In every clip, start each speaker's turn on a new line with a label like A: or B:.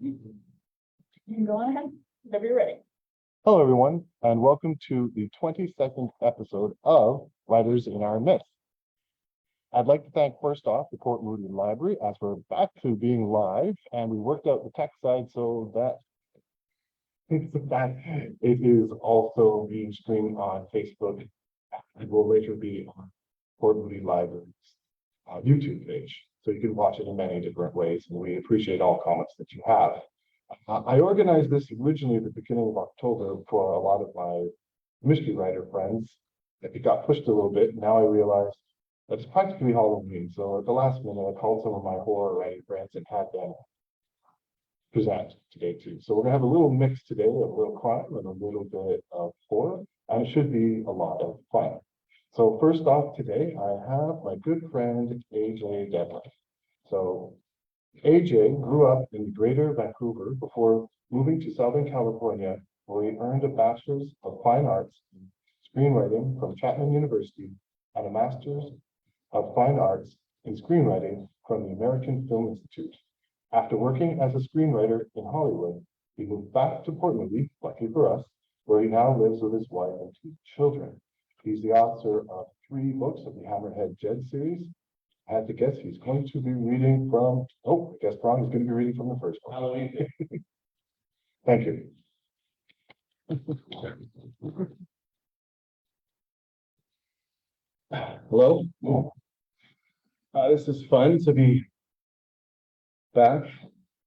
A: You can go on ahead, whenever you're ready.
B: Hello, everyone, and welcome to the 22nd episode of Writers in Our Midst. I'd like to thank first off the Port Moody Library as we're back to being live, and we worked out the tech side so that it is also being streamed on Facebook. It will later be on Port Moody Library's YouTube page, so you can watch it in many different ways, and we appreciate all comments that you have. I organized this originally at the beginning of October for a lot of my mystery writer friends. It got pushed a little bit. Now I realized that it's practically Halloween. So at the last minute, I called some of my horror writing friends and had them present today too. So we're gonna have a little mix today of a little crime and a little bit of horror, and it should be a lot of fun. So first off today, I have my good friend, AJ Devlin. So AJ grew up in Greater Vancouver before moving to Southern California, where he earned a Bachelor's of Fine Arts in Screenwriting from Chapman University and a Master's of Fine Arts in Screenwriting from the American Film Institute. After working as a screenwriter in Hollywood, he moved back to Port Moody, lucky for us, where he now lives with his wife and 2 children. He's the author of 3 books of the Hammerhead Jed series. I had to guess he's going to be reading from, I guess wrong, he's going to be reading from the first one. Halloween. Thank you.
C: Hello. This is fun to be back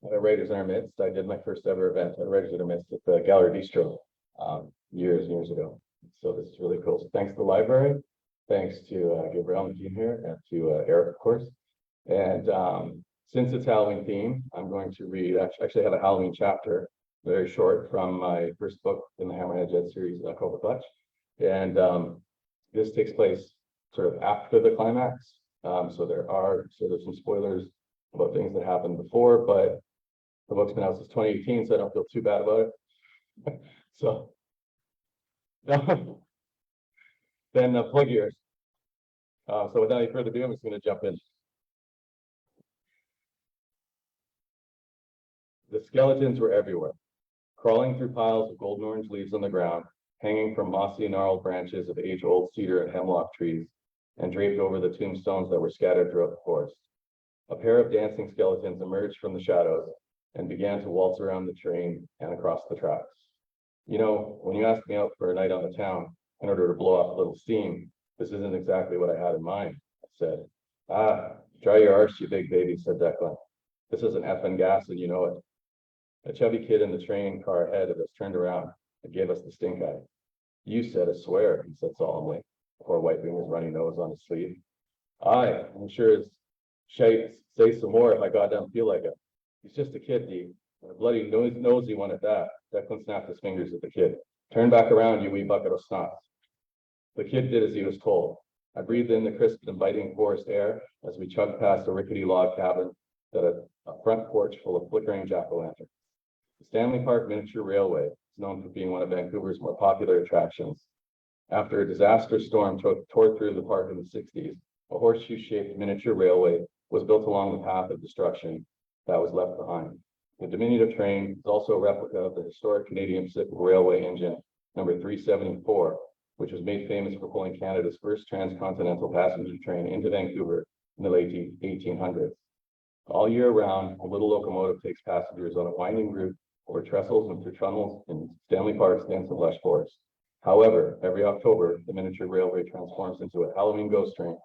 C: at a Writers in Our Midst. I did my first ever event at Writers in Our Midst at the Gallery Bistro years ago. So this is really cool. So thanks to the library. Thanks to Gabrielle and the team here, and to Erik, of course. And since it's Halloween theme, I'm going to read, actually have a Halloween chapter, very short, from my first book in the Hammerhead Jed series, Cobra Clutch. And this takes place sort of after the climax. So there are sort of some spoilers about things that happened before, but the book's been out since 2018, so I don't feel too bad about it. So then plug yours. So without any further ado, I'm just going to jump in. The skeletons were everywhere, crawling through piles of golden orange leaves on the ground, hanging from mossy gnarled branches of age-old cedar and hemlock trees, and draped over the tombstones that were scattered throughout the forest. A pair of dancing skeletons emerged from the shadows and began to waltz around the train and across the tracks. You know, when you asked me out for a night on the town in order to blow off a little steam, this isn't exactly what I had in mind, I said. Dry your arse, you big baby, said Declan. This isn't effing gas and you know it. A chubby kid in the train car ahead of us turned around and gave us the stink eye. You said a swear, he said solemnly, before wiping his runny nose on his sleeve. Aye, I'm sure as shite say some more if I goddamn feel like it. He's just a kid, D. A bloody nosy one at that. Declan snapped his fingers at the kid. Turn back around, you wee bucket of snot. The kid did as he was told. I breathed in the crisp, inviting forest air as we chugged past a rickety log cabin that had a front porch full of flickering jack-o'-lanterns. The Stanley Park Miniature Railway is known for being one of Vancouver's more popular attractions. After a disaster storm tore through the park in the 60s, a horseshoe-shaped miniature railway was built along the path of destruction that was left behind. The diminutive train is also a replica of the historic Canadian Pacific Railway engine number 374, which was made famous for pulling Canada's first transcontinental passenger train into Vancouver in the late 1800s. All year round, a little locomotive takes passengers on a winding route over trestles and through tunnels in Stanley Park's dense and lush forest. However, every October, the miniature railway transforms into a Halloween ghost train,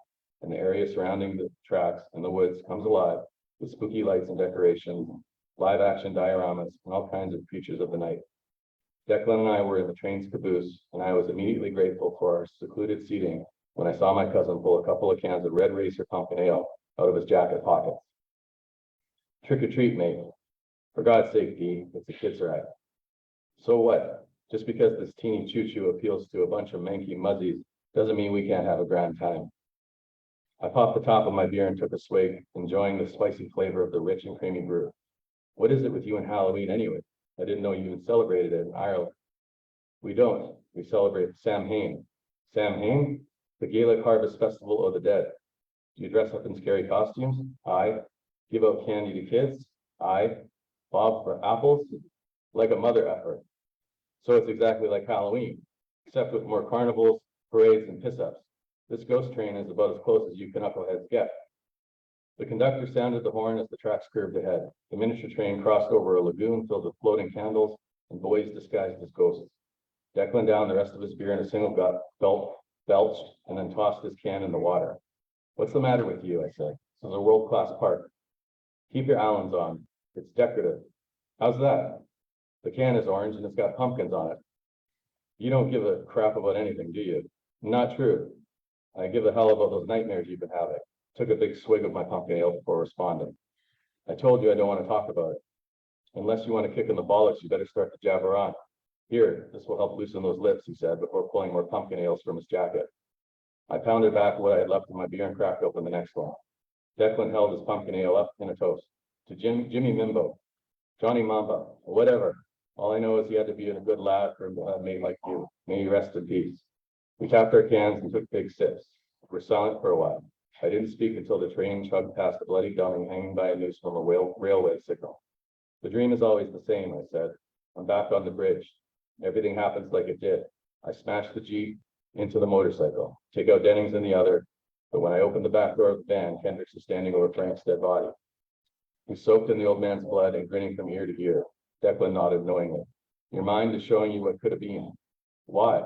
C: and the area surrounding the tracks and the woods comes alive with spooky lights and decorations, live-action dioramas, and all kinds of creatures of the night. Declan and I were in the train's caboose, and I was immediately grateful for our secluded seating when I saw my cousin pull a couple of cans of Red Racer pumpkin ale out of his jacket pockets. Trick or treat, mate. For God's sake, D, it's a kid's ride. So what? Just because this teeny choo-choo appeals to a bunch of manky muzzies doesn't mean we can't have a grand time. I popped the top of my beer and took a swig, enjoying the spicy flavor of the rich and creamy brew. What is it with you and Halloween anyway? I didn't know you even celebrated it in Ireland. We don't. We celebrate Samhain. Samhain? The Gaelic Harvest Festival of the Dead. Do you dress up in scary costumes? Aye. Give out candy to kids? Aye. Bob for apples, like a mother effort. So it's exactly like Halloween, except with more carnivals, parades, and piss-ups. This ghost train is about as close as you knuckleheads get. The conductor sounded the horn as the tracks curved ahead. The miniature train crossed over a lagoon filled with floating candles and boys disguised as ghosts. Declan downed the rest of his beer in a single gulp, belched, and then tossed his can in the water. What's the matter with you? I said. This is a world-class park. Keep your Allens on. It's decorative. How's that? The can is orange and it's got pumpkins on it. You don't give a crap about anything, do you? Not true. I give a hell about those nightmares you've been having. Took a big swig of my pumpkin ale before responding. I told you I don't want to talk about it. Unless you want to kick in the bollocks, you better start to jabber on. Here, this will help loosen those lips, he said, before pulling more pumpkin ales from his jacket. I pounded back what I had left in my beer and cracked open the next one. Declan held his pumpkin ale up in a toast. To Jimmy Mimbo, Johnny Mamba, whatever. All I know is he had to be a good lad for a mate like you. May you rest in peace. We tapped our cans and took big sips. We were silent for a while. I didn't speak until the train chugged past a bloody dummy hanging by a noose from a railway signal. The dream is always the same, I said. I'm back on the bridge. Everything happens like it did. I smashed the Jeep into the motorcycle, take out Dennings in the other. But when I opened the back door of the van, Kendricks was standing over Frank's dead body. He soaked in the old man's blood and grinning from ear to ear. Declan nodded knowingly. Your mind is showing you what could have been. Why?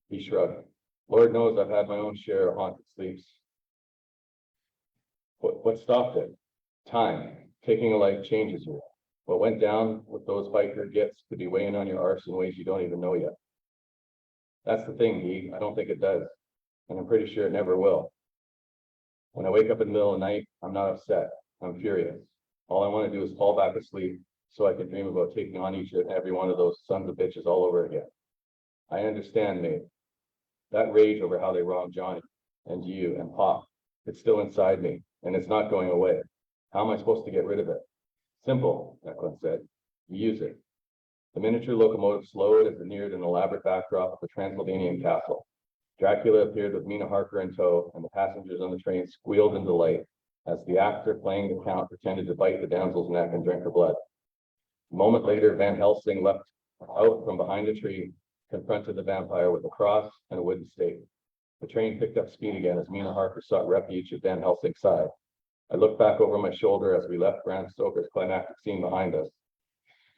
C: He shrugged. Lord knows I've had my own share of haunted sleeps. What stopped it? Time. Taking a life changes you. What went down with those biker gifts could be weighing on your arse in ways you don't even know yet. That's the thing, Dee. I don't think it does. And I'm pretty sure it never will. When I wake up in the middle of the night, I'm not upset. I'm furious. All I want to do is fall back asleep so I can dream about taking on each and every one of those sons of bitches all over again. I understand, mate. That rage over how they wronged Johnny and you and Pop, it's still inside me, and it's not going away. How am I supposed to get rid of it? Simple, Declan said. You use it. The miniature locomotive slowed as it neared an elaborate backdrop of a Transylvanian castle. Dracula appeared with Mina Harker in tow, and the passengers on the train squealed in delight as the actor playing the count pretended to bite the damsel's neck and drink her blood. A moment later, Van Helsing leapt out from behind a tree, confronted the vampire with a cross and a wooden stake. The train picked up speed again as Mina Harker sought refuge at Van Helsing's side. I looked back over my shoulder as we left Bram Stoker's climactic scene behind us.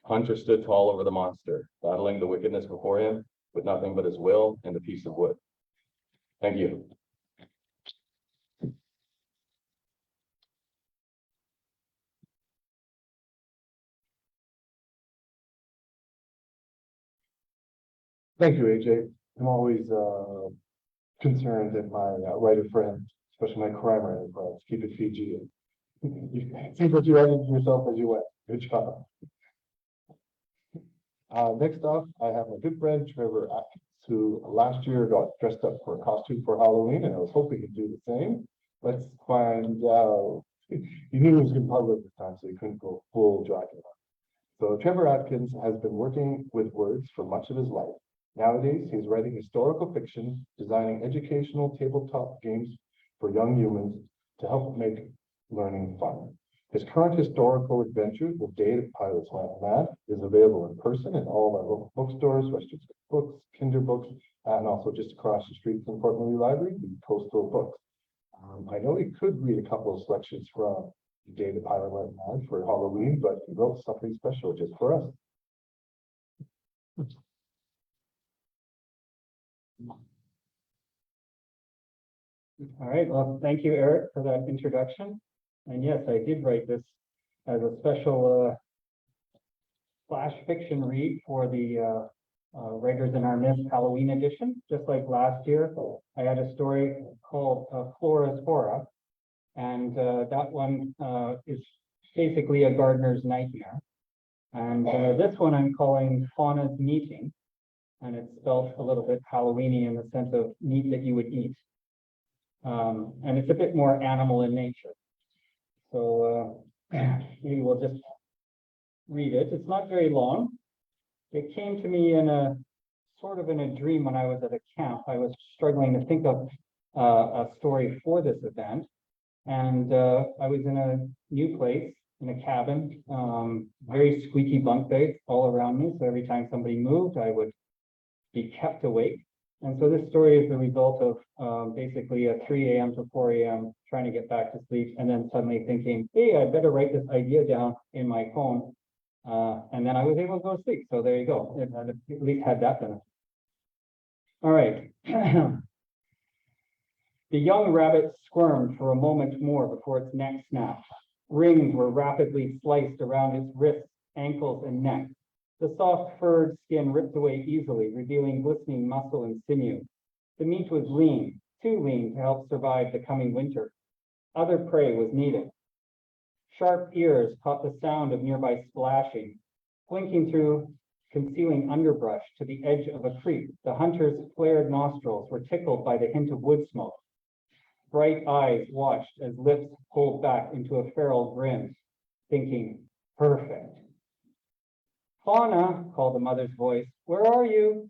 C: Hunter stood tall over the monster, battling the wickedness before him with nothing but his will and a piece of wood. Thank you.
B: Thank you, AJ. I'm always concerned that my writer friends, especially my crime writer friends, keep it PG. It seems like you edited yourself as you went. Good job. Next up, I have my good friend Trevor Atkins, who last year got dressed up for a costume for Halloween, and I was hoping he'd do the same. Let's find out. He knew he was in public this time, so he couldn't go full Dracula. So Trevor Atkins has been working with words for much of his life. Nowadays, he's writing historical fiction, designing educational tabletop games for young humans to help make learning fun. His current historical adventure, The Day the Pilots Went Mad, is available in person in all of our local bookstores, Western Books, Kinder Books, and also just across the street from Port Moody Library, the Coastal Books. I know he could read a couple of selections from The Day the Pilot Went Mad for Halloween, but he wrote something special just for us.
D: All right, well, thank you, Erik, for that introduction. And yes, I did write this as a special flash fiction read for the Writers in Our Midst Halloween edition. Just like last year, I had a story called Flora's Hora, and that one is basically a gardener's nightmare. And this one I'm calling Fauna's Meeting, and it's spelled a little bit Halloweeny in the sense of meat that you would eat. And it's a bit more animal in nature. So we will just read it. It's not very long. It came to me in a sort of in a dream when I was at a camp. I was struggling to think of a story for this event. And I was in a new place in a cabin, very squeaky bunk beds all around me. So every time somebody moved, I would be kept awake. And so this story is the result of basically a 3 a.m. to 4 a.m. trying to get back to sleep, and then suddenly thinking, hey, I better write this idea down in my phone. And then I was able to go to sleep. So there you go. It had, at least had that benefit. All right. The young rabbit squirmed for a moment more before its neck snapped. Rings were rapidly sliced around its wrists, ankles, and neck. The soft furred skin ripped away easily, revealing glistening muscle and sinew. The meat was lean, too lean to help survive the coming winter. Other prey was needed. Sharp ears caught the sound of nearby splashing. Blinking through concealing underbrush to the edge of a creek, the hunter's flared nostrils were tickled by the hint of wood smoke. Bright eyes watched as lips pulled back into a feral grin, thinking, perfect. Fauna, called the mother's voice, where are you?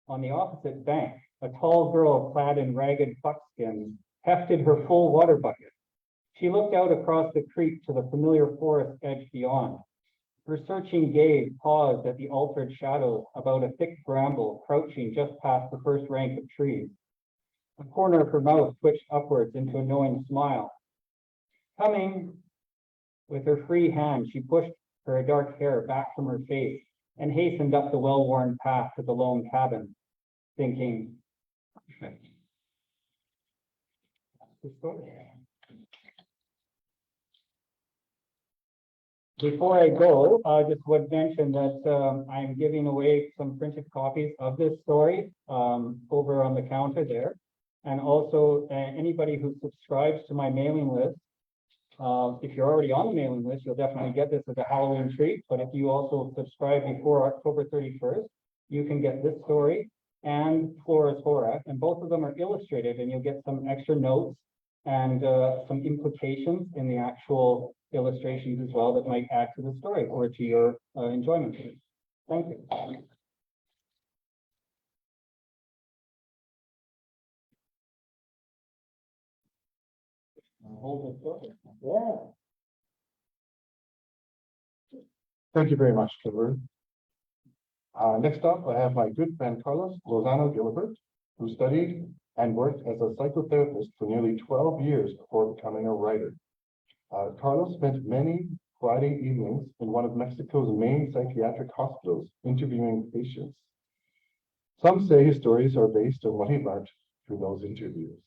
D: On the opposite bank, a tall girl clad in ragged buckskins hefted her full water bucket. She looked out across the creek to the familiar forest edge beyond. Her searching gaze paused at the altered shadows about a thick bramble crouching just past the first rank of trees. A corner of her mouth twitched upwards into a knowing smile. Coming. With her free hand, she pushed her dark hair back from her face and hastened up the well-worn path to the lone cabin, thinking, perfect. Before I go, I just would mention that I'm giving away some printed copies of this story over on the counter there. And also anybody who subscribes to my mailing list, if you're already on the mailing list, you'll definitely get this as a Halloween treat. But if you also subscribe before October 31st, you can get this story and Flora's Hora, and both of them are illustrated, and you'll get some extra notes and some implications in the actual illustrations as well that might add to the story or to your enjoyment. Thank you. Yeah.
B: Thank you very much, Trevor. Next up, I have my good friend Carlos Lozano Gilabert, who studied and worked as a psychotherapist for nearly 12 years before becoming a writer. Carlos spent many Friday evenings in one of Mexico's main psychiatric hospitals interviewing patients. Some say his stories are based on what he learned through those interviews.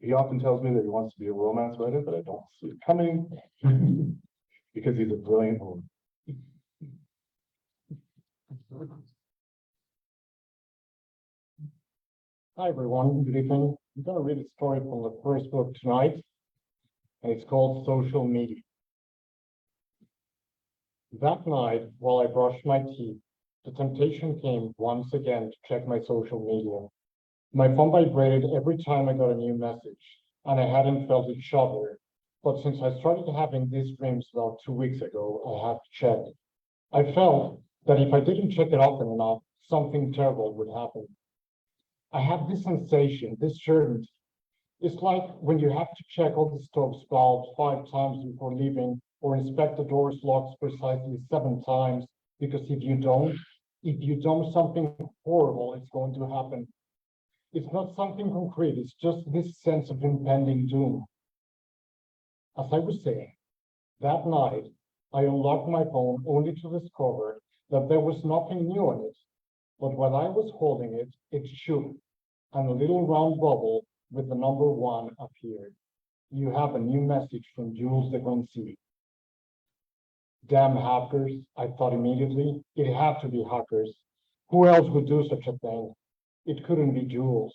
B: He often tells me that he wants to be a romance writer, but I don't see it coming because he's a brilliant woman.
E: Hi everyone, good evening. I'm going to read a story from the first book tonight, and it's called Social Media. That night, while I brushed my teeth, the temptation came once again to check my social media. My phone vibrated every time I got a new message, and I hadn't felt it shudder. But since I started having these dreams about 2 weeks ago, I had to check. I felt that if I didn't check it often enough, something terrible would happen. I have this sensation, this certainty. It's like when you have to check all the stoves valves 5 times before leaving, or inspect the doors locks precisely 7 times, because if you don't, something horrible is going to happen. It's not something concrete, it's just this sense of impending doom. As I was saying, that night, I unlocked my phone only to discover that there was nothing new on it. But while I was holding it, it shook, and a little round bubble with the number 1 appeared. You have a new message from Jules de Grancy. Damn hackers, I thought immediately. It had to be hackers. Who else would do such a thing? It couldn't be Jules.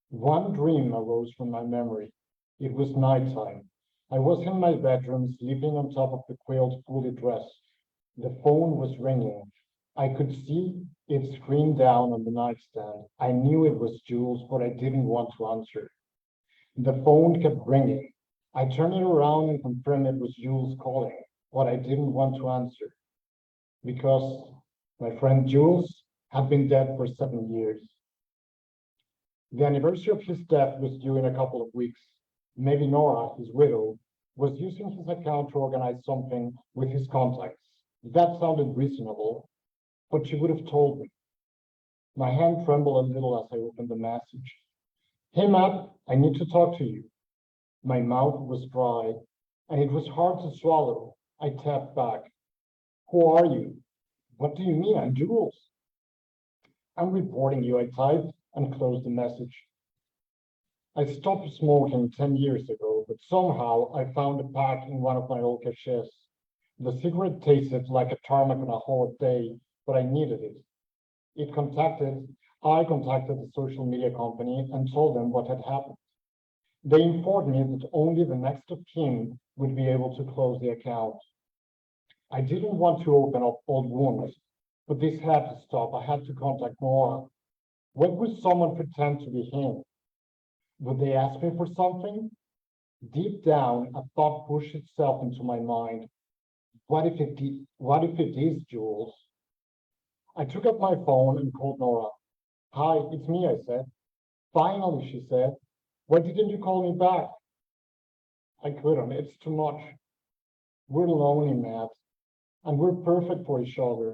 E: One dream arose from my memory. It was nighttime. I was in my bedroom, sleeping on top of the quilt, fully dressed. The phone was ringing. I could see it screen down on the nightstand. I knew it was Jules, but I didn't want to answer. The phone kept ringing. I turned it around and confirmed it was Jules calling, but I didn't want to answer because my friend Jules had been dead for 7 years. The anniversary of his death was due in a couple of weeks. Maybe Nora, his widow, was using his account to organize something with his contacts. That sounded reasonable, but she would have told me. My hand trembled a little as I opened the message. Hey, Matt, I need to talk to you. My mouth was dry, and it was hard to swallow. I tapped back. Who are you? What do you mean? I'm Jules. I'm reporting you, I typed and closed the message. I stopped smoking 10 years ago, but somehow I found a pack in one of my old caches. The cigarette tasted like a tarmac on a hot day, but I needed it. I contacted the social media company and told them what had happened. They informed me that only the next of kin would be able to close the account. I didn't want to open up old wounds, but this had to stop. I had to contact Nora. What would someone pretend to be him? Would they ask me for something? Deep down, a thought pushed itself into my mind. What if it is Jules? I took up my phone and called Nora. Hi, it's me, I said. Finally, she said. Why didn't you call me back? I couldn't, it's too much. We're lonely, Matt, and we're perfect for each other.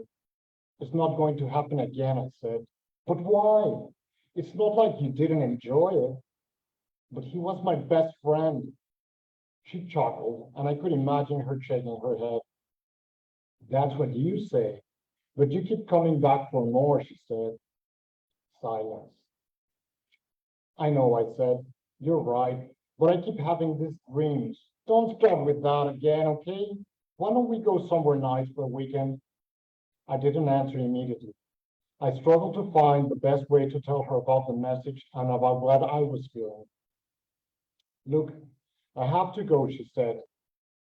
E: It's not going to happen again, I said. But why? It's not like you didn't enjoy it. But he was my best friend. She chuckled, and I could imagine her shaking her head. That's what you say. But you keep coming back for more, she said. Silence. I know, I said. You're right. But I keep having these dreams. Don't start with that again, okay? Why don't we go somewhere nice for a weekend? I didn't answer immediately. I struggled to find the best way to tell her about the message and about what I was feeling. Look, I have to go, she said.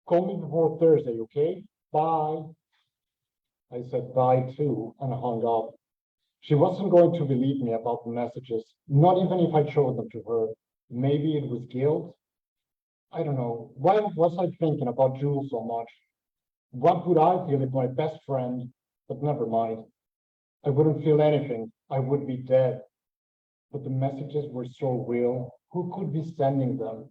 E: Call me before Thursday, okay? Bye. I said bye too and hung up. She wasn't going to believe me about the messages, not even if I showed them to her. Maybe it was guilt. I don't know. Why was I thinking about Jules so much? What would I feel if my best friend, but never mind. I wouldn't feel anything. I would be dead. But the messages were so real. Who could be sending them?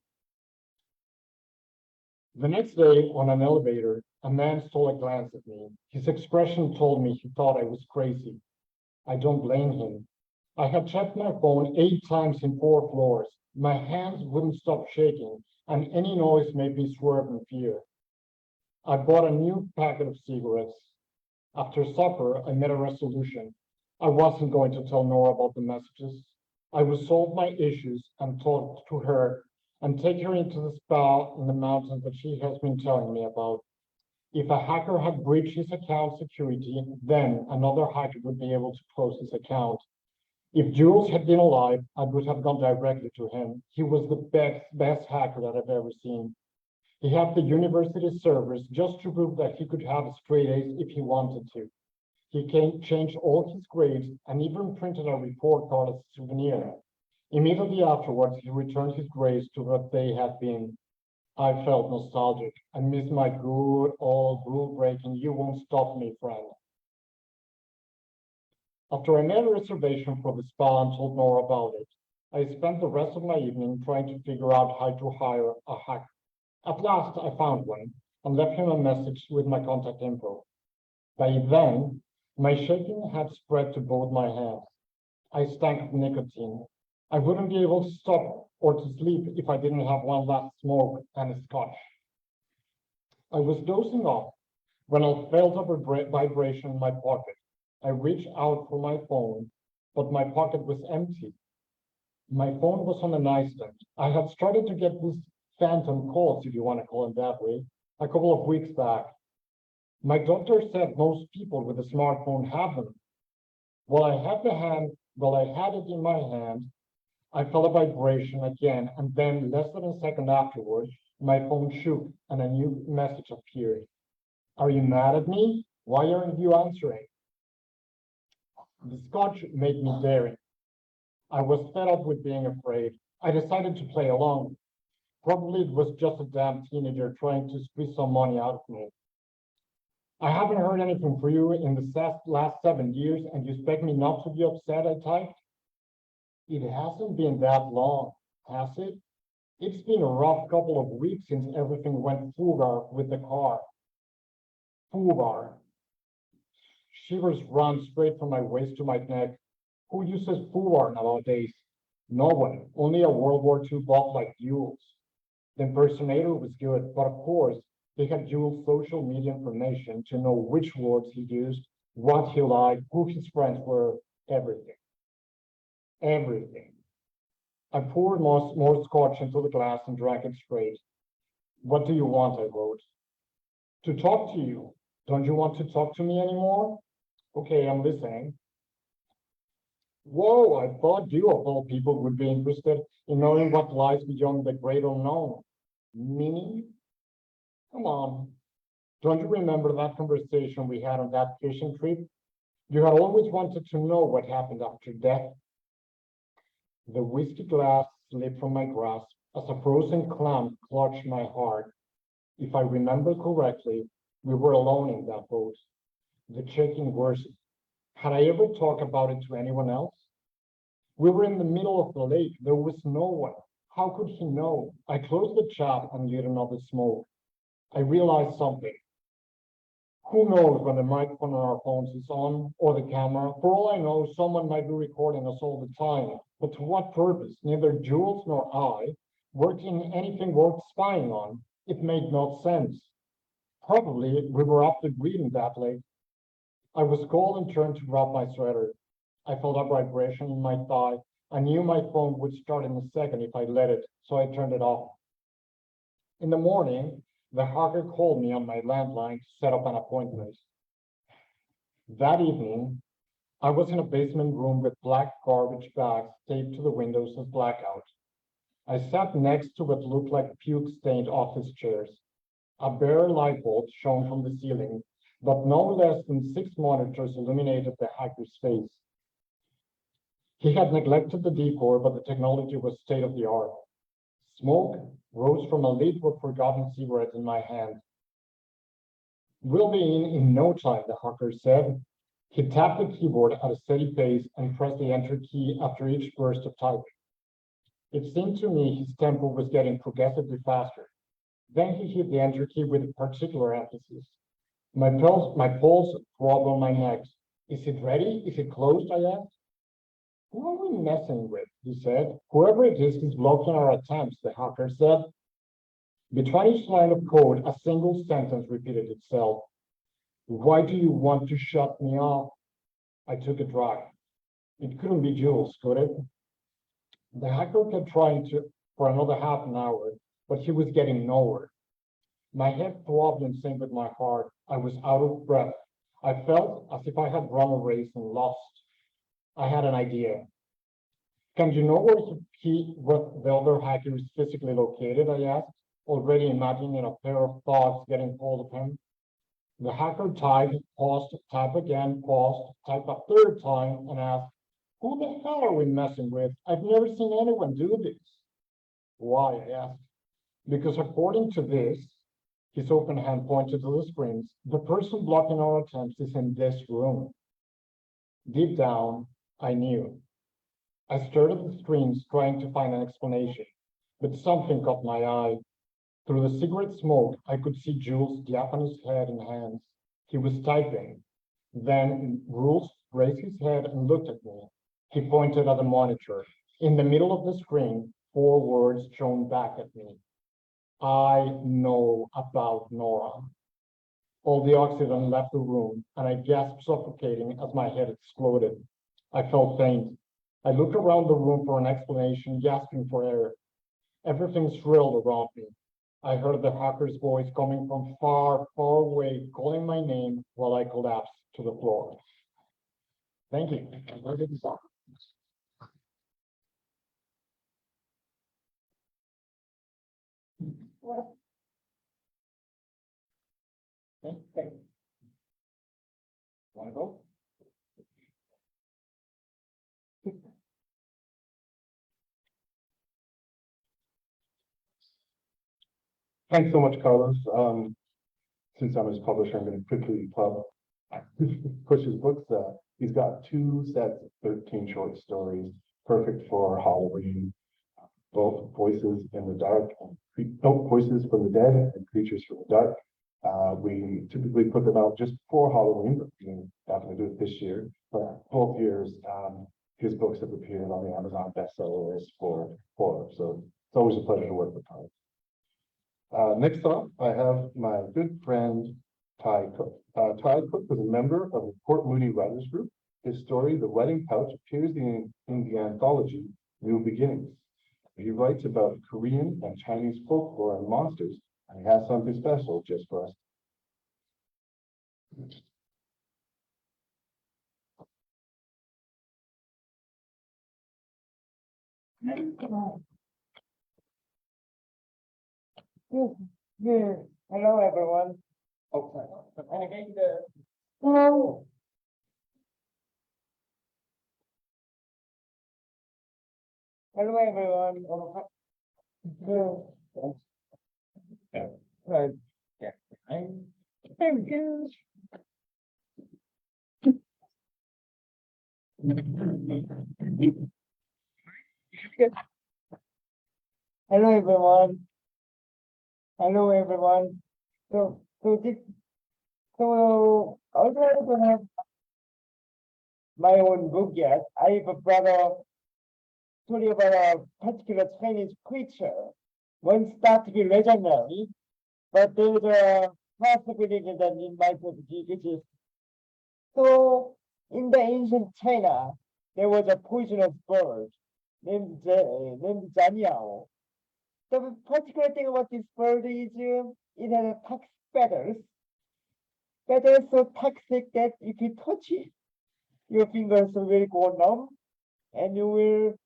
E: The next day on an elevator, a man stole a glance at me. His expression told me he thought I was crazy. I don't blame him. I had checked my phone 8 times in 4 floors. My hands wouldn't stop shaking, and any noise made me swerve in fear. I bought a new packet of cigarettes. After supper, I made a resolution. I wasn't going to tell Nora about the messages. I would solve my issues and talk to her and take her into the spa in the mountains that she has been telling me about. If a hacker had breached his account security, then another hacker would be able to close his account. If Jules had been alive, I would have gone directly to him. He was the best hacker that I've ever seen. He had the university servers just to prove that he could have straight A's if he wanted to. He changed all his grades and even printed a report card as a souvenir. Immediately afterwards, he returned his grades to what they had been. I felt nostalgic. I missed my good old rule-breaking, you won't stop me, friend. After I made a reservation for the spa and told Nora about it, I spent the rest of my evening trying to figure out how to hire a hacker. At last, I found one and left him a message with my contact info. By then, my shaking had spread to both my hands. I stank of nicotine. I wouldn't be able to stop or to sleep if I didn't have one last smoke and a scotch. I was dozing off when I felt a vibration in my pocket. I reached out for my phone, but my pocket was empty. My phone was on the nightstand. I had started to get these phantom calls, if you want to call them that way, a couple of weeks back. My doctor said most people with a smartphone have them. While I had it in my hand, I felt a vibration again, and then less than a second afterwards, my phone shook and a new message appeared. Are you mad at me? Why aren't you answering? The scotch made me daring. I was fed up with being afraid. I decided to play along. Probably it was just a damn teenager trying to squeeze some money out of me. I haven't heard anything from you in the last 7 years, and you expect me not to be upset, I typed. It hasn't been that long, has it? It's been a rough couple of weeks since everything went foobar with the car. Foobar. Shivers ran straight from my waist to my neck. Who uses foobar nowadays? No one, only a World War II buff like Jules. The impersonator was good, but of course, they had Jules' social media information to know which words he used, what he liked, who his friends were, everything. Everything. I poured more scotch into the glass and drank it straight. What do you want? I wrote. To talk to you. Don't you want to talk to me anymore? Okay, I'm listening. Whoa, I thought you of all people would be interested in knowing what lies beyond the great unknown. Meaning? Come on. Don't you remember that conversation we had on that fishing trip? You had always wanted to know what happened after death. The whiskey glass slipped from my grasp as a frozen clamp clutched my heart. If I remember correctly, we were alone in that boat. The shaking worsened. Had I ever talked about it to anyone else? We were in the middle of the lake. There was no one. How could he know? I closed the chat and lit another smoke. I realized something. Who knows when the microphone on our phones is on or the camera? For all I know, someone might be recording us all the time. But to what purpose? Neither Jules nor I worked in anything worth spying on. It made no sense. Probably we were up to reading that late. I was cold and turned to grab my sweater. I felt a vibration in my thigh. I knew my phone would start in a second if I let it, so I turned it off. In the morning, the hacker called me on my landline to set up an appointment. That evening, I was in a basement room with black garbage bags taped to the windows as blackout. I sat next to what looked like puke-stained office chairs. A bare light bulb shone from the ceiling, but no less than 6 monitors illuminated the hacker's face. He had neglected the decor, but the technology was state-of-the-art. Smoke rose from a lit with forgotten cigarette in my hand. We'll be in no time, the hacker said. He tapped the keyboard at a steady pace and pressed the enter key after each burst of typing. It seemed to me his tempo was getting progressively faster. Then he hit the enter key with a particular emphasis. My pulse throbbed on my neck. Is it ready? Is it closed? I asked. Who are we messing with? He said. Whoever it is blocking our attempts, the hacker said. Between each line of code, a single sentence repeated itself. Why do you want to shut me off? I took a drag. It couldn't be Jules, could it? The hacker kept trying for another half an hour, but he was getting nowhere. My head throbbed in sync with my heart. I was out of breath. I felt as if I had run a race and lost. I had an idea. Can you know where the other hacker is physically located? I asked, already imagining a pair of thoughts getting hold of him. The hacker typed, paused, typed again, paused, typed a third time, and asked, who the hell are we messing with? I've never seen anyone do this. Why? I asked. Because according to this, his open hand pointed to the screens, the person blocking our attempts is in this room. Deep down, I knew. I stared at the screens trying to find an explanation, but something caught my eye. Through the cigarette smoke, I could see Jules' Japanese head and hands. He was typing. Then Jules raised his head and looked at me. He pointed at the monitor. In the middle of the screen, 4 words shone back at me. I know about Nora. All the oxygen left the room, and I gasped, suffocating as my head exploded. I felt faint. I looked around the room for an explanation, gasping for air. Everything shrilled around me. I heard the hacker's voice coming from far, far away, calling my name while I collapsed to the floor. Thank you.
A: Well,
D: Okay. Want to go?
B: Thanks so much, Carlos. Since I'm his publisher, I'm going to quickly push his books. He's got 2 sets of 13 short stories, perfect for Halloween. both Voices in the Dark and Voices from the Dead and Creatures from the Dark. We typically put them out just before Halloween, but we definitely do it this year. But both years, his books have appeared on the Amazon bestsellers for horror. So it's always a pleasure to work with Ty. Next up, I have my good friend, Ty Cook. Ty Cook was a member of the Port Moody Writers Group. His story, The Wedding Pouch, appears in the anthology New Beginnings. He writes about Korean and Chinese folklore and monsters, and he has something special just for us.
A: Hello, everyone. Hello. Hello, everyone. Right. Yeah. Thank you. Hello, everyone. Hello, everyone. So although I don't have my own book yet, I have brought a story about a particular Chinese creature. Once thought to be legendary, but there's a possibility that it might be exist. So in the ancient China, there was a poisonous bird named Zhanyao. The particular thing about this bird is it has toxic feathers. Feathers so toxic that if you touch it, your fingers will go numb, and you will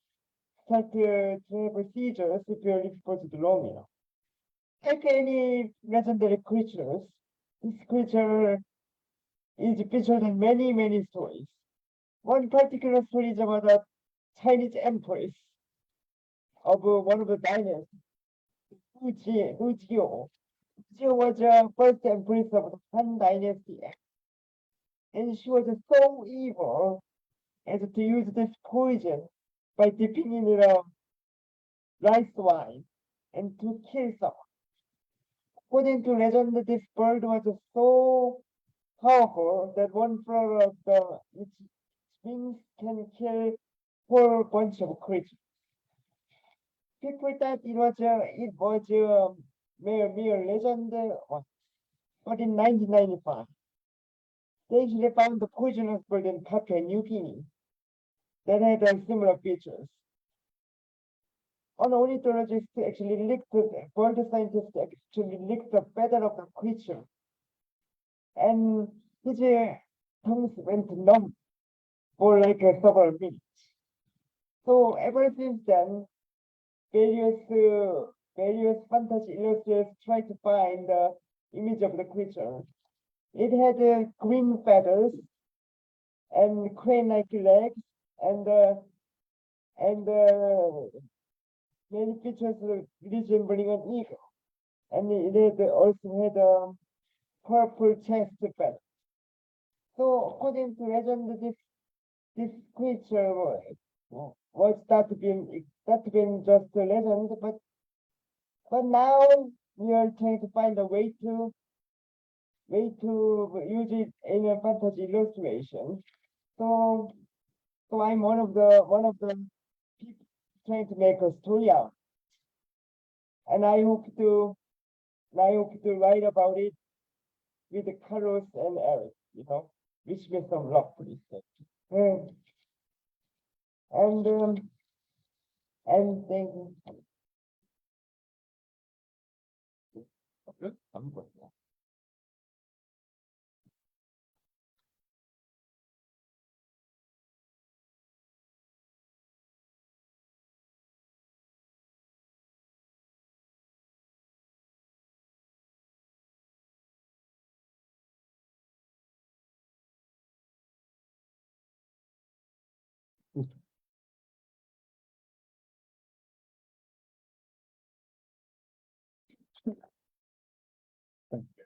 A: start to have seizures if you're exposed to long enough. Like any legendary creatures, this creature is featured in many stories. One particular story is about a Chinese empress of one of the dynasties, Hu Jio. She was the first empress of the Han Dynasty, and she was so evil as to use this poison by dipping in rice wine and to kill someone. According to legend, this bird was so powerful that one flower of its wings can kill whole bunch of creatures. People thought it was mere legend, but in 1995, they actually found the poisonous bird in Papua New Guinea that had similar features. An ornithologist actually bird scientist actually licked the feather of the creature, and his tongues went numb for like several minutes. So ever since then, various fantasy illustrators tried to find the image of the creature. It had green feathers and crane-like legs and many features resembling an eagle. And it also had a purple chest feather. So according to legend, this creature was thought to be just a legend, but now we are trying to find a way to use it in a fantasy illustration. So I'm one of the people trying to make a story out, and I hope to write about it with the Carew and Erik. Wish me some luck, please. And thank you.
B: Good. I'm good. Thank you.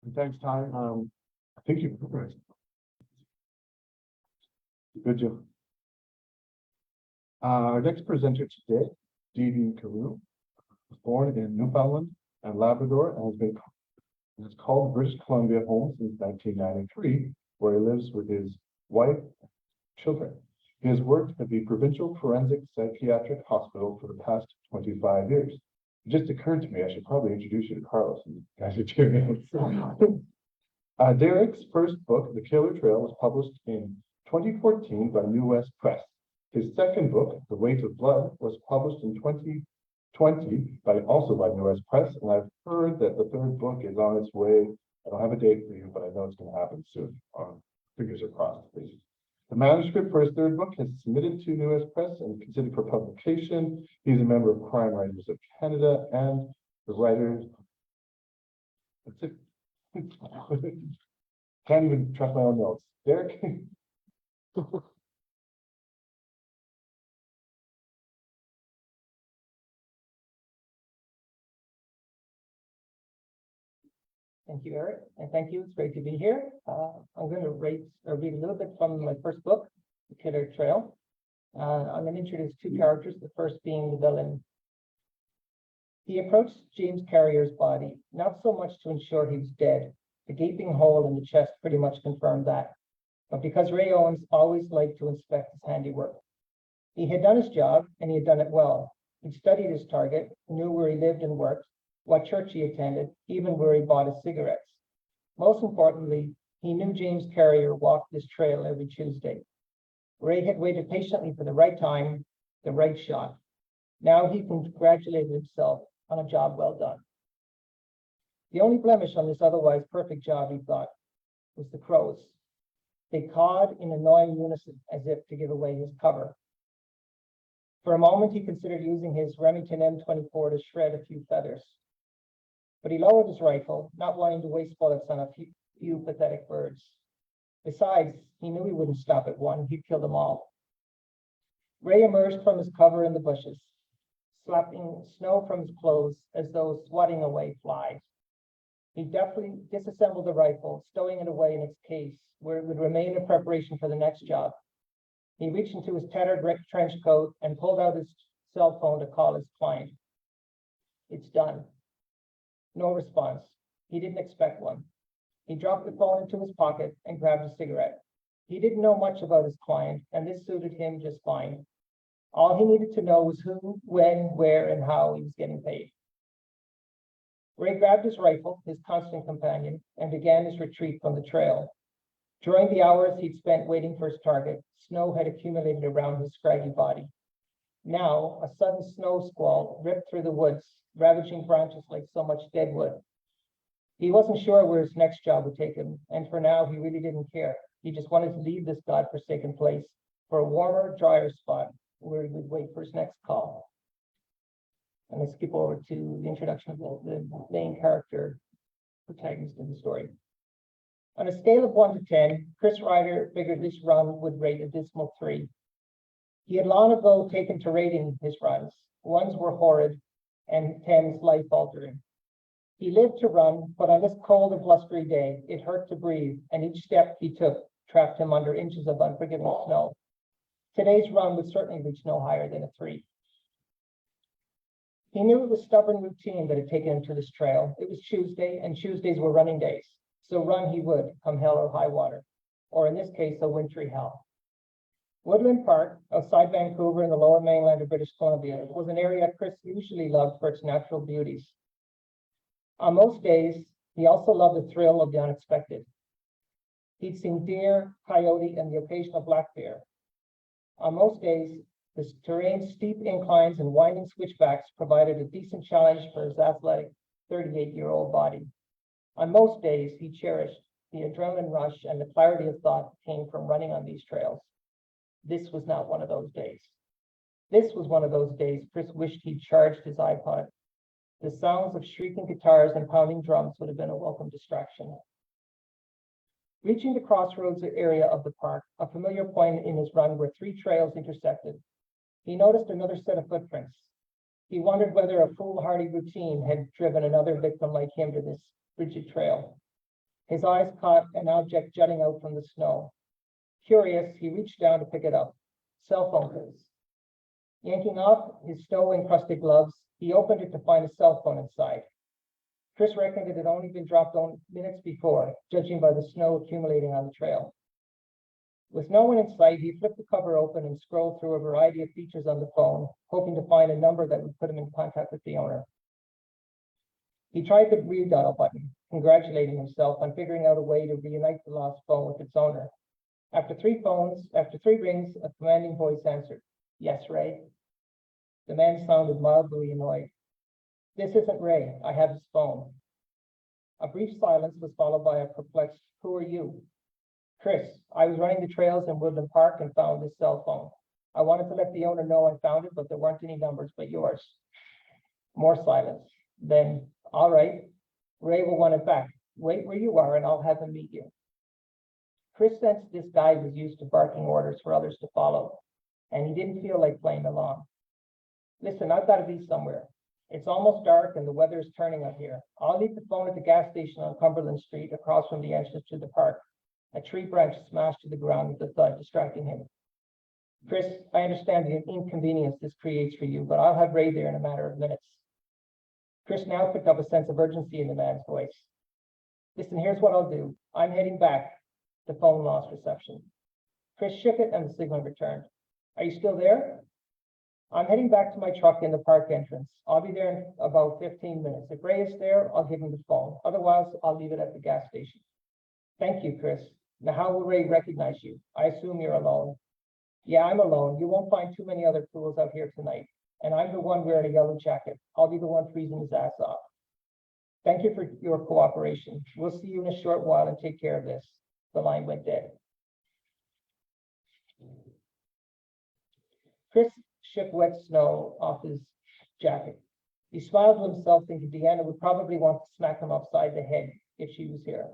B: And thanks, Ty. I think you progressed. Good job. Our next presenter today, Carew, was born in Newfoundland and Labrador and has called British Columbia home since 1993, where he lives with his wife and children. He has worked at the Provincial Forensic Psychiatric Hospital for the past 25 years. It just occurred to me, I should probably introduce you to Carlos and you guys are doing it. Derek's first book, The Killer Trail, was published in 2014 by New West Press. His second book, The Weight of Blood, was published in 2020 also by New West Press, and I've heard that the third book is on its way. I don't have a date for you, but I know it's going to happen soon. Fingers are crossed, please. The manuscript for his third book has submitted to New West Press and considered for publication. He's a member of Crime Writers of Canada and the writers. That's it. Can't even trust my own notes. Derek?
F: Thank you, Erik, and thank you. It's great to be here. I'm going to read a little bit from my first book, The Killer Trail. I'm going to introduce two characters, the first being the villain. He approached James Carrier's body, not so much to ensure he was dead. The gaping hole in the chest pretty much confirmed that, but because Ray Owens always liked to inspect his handiwork. He had done his job, and he had done it well. He'd studied his target, knew where he lived and worked, what church he attended, even where he bought his cigarettes. Most importantly, he knew James Carrier walked this trail every Tuesday. Ray had waited patiently for the right time, the right shot. Now he congratulated himself on a job well done. The only blemish on this otherwise perfect job, he thought, was the crows. They cawed in annoying unison as if to give away his cover. For a moment, he considered using his Remington M24 to shred a few feathers. But he lowered his rifle, not wanting to waste bullets on a few pathetic birds. Besides, he knew he wouldn't stop at one, he'd kill them all. Ray emerged from his cover in the bushes, slapping snow from his clothes as though swatting away flies. He deftly disassembled the rifle, stowing it away in its case, where it would remain in preparation for the next job. He reached into his tattered trench coat and pulled out his cell phone to call his client. It's done. No response. He didn't expect one. He dropped the phone into his pocket and grabbed a cigarette. He didn't know much about his client, and this suited him just fine. All he needed to know was who, when, where, and how he was getting paid. Ray grabbed his rifle, his constant companion, and began his retreat from the trail. During the hours he'd spent waiting for his target, snow had accumulated around his scraggy body. Now, a sudden snow squall ripped through the woods, ravaging branches like so much dead wood. He wasn't sure where his next job would take him, and for now he really didn't care. He just wanted to leave this godforsaken place for a warmer, drier spot where he would wait for his next call. And let's skip over to the introduction of the main character protagonist in the story. On a scale of 1 to 10, Chris Ryder figured this run would rate a dismal 3. He had long ago taken to rating his runs. Ones were horrid, and 10's life-altering. He lived to run, but on this cold and blustery day, it hurt to breathe, and each step he took trapped him under inches of unforgiving snow. Today's run would certainly reach no higher than a 3. He knew it was stubborn routine that had taken him to this trail. It was Tuesday, and Tuesdays were running days. So run he would, come hell or high water, or in this case, a wintry hell. Woodland Park, outside Vancouver in the lower mainland of British Columbia, was an area Chris usually loved for its natural beauties. On most days, he also loved the thrill of the unexpected. He'd seen deer, coyote, and the occasional black bear. On most days, the terrain's steep inclines and winding switchbacks provided a decent challenge for his athletic 38-year-old body. On most days, he cherished the adrenaline rush and the clarity of thought that came from running on these trails. This was not one of those days. This was one of those days Chris wished he'd charged his iPod. The sounds of shrieking guitars and pounding drums would have been a welcome distraction. Reaching the crossroads area of the park, a familiar point in his run where 3 trails intersected, he noticed another set of footprints. He wondered whether a foolhardy routine had driven another victim like him to this rigid trail. His eyes caught an object jutting out from the snow. Curious, he reached down to pick it up. Cell phone case. Yanking off his snow-encrusted gloves, he opened it to find a cell phone inside. Chris reckoned it had only been dropped on minutes before, judging by the snow accumulating on the trail. With no one in sight, he flipped the cover open and scrolled through a variety of features on the phone, hoping to find a number that would put him in contact with the owner. He tried the redial button, congratulating himself on figuring out a way to reunite the lost phone with its owner. After three rings, a commanding voice answered. Yes, Ray. The man sounded mildly annoyed. This isn't Ray. I have his phone. A brief silence was followed by a perplexed, who are you? Chris, I was running the trails in Woodland Park and found this cell phone. I wanted to let the owner know I found it, but there weren't any numbers but yours. More silence. Then, all right, Ray will want it back. Wait where you are and I'll have him meet you. Chris sensed this guy was used to barking orders for others to follow, and he didn't feel like playing along. Listen, I've got to be somewhere. It's almost dark and the weather is turning up here. I'll leave the phone at the gas station on Cumberland Street across from the entrance to the park. A tree branch smashed to the ground with a thud, distracting him. Chris, I understand the inconvenience this creates for you, but I'll have Ray there in a matter of minutes. Chris now picked up a sense of urgency in the man's voice. Listen, here's what I'll do. I'm heading back. The phone lost reception. Chris shook it and the signal returned. Are you still there? I'm heading back to my truck in the park entrance. I'll be there in about 15 minutes. If Ray is there, I'll give him the phone. Otherwise, I'll leave it at the gas station. Thank you, Chris. Now, how will Ray recognize you? I assume you're alone. Yeah, I'm alone. You won't find too many other fools out here tonight. And I'm the one wearing a yellow jacket. I'll be the one freezing his ass off. Thank you for your cooperation. We'll see you in a short while and take care of this. The line went dead. Chris shook wet snow off his jacket. He smiled to himself, thinking Deanna would probably want to smack him upside the head if she was here.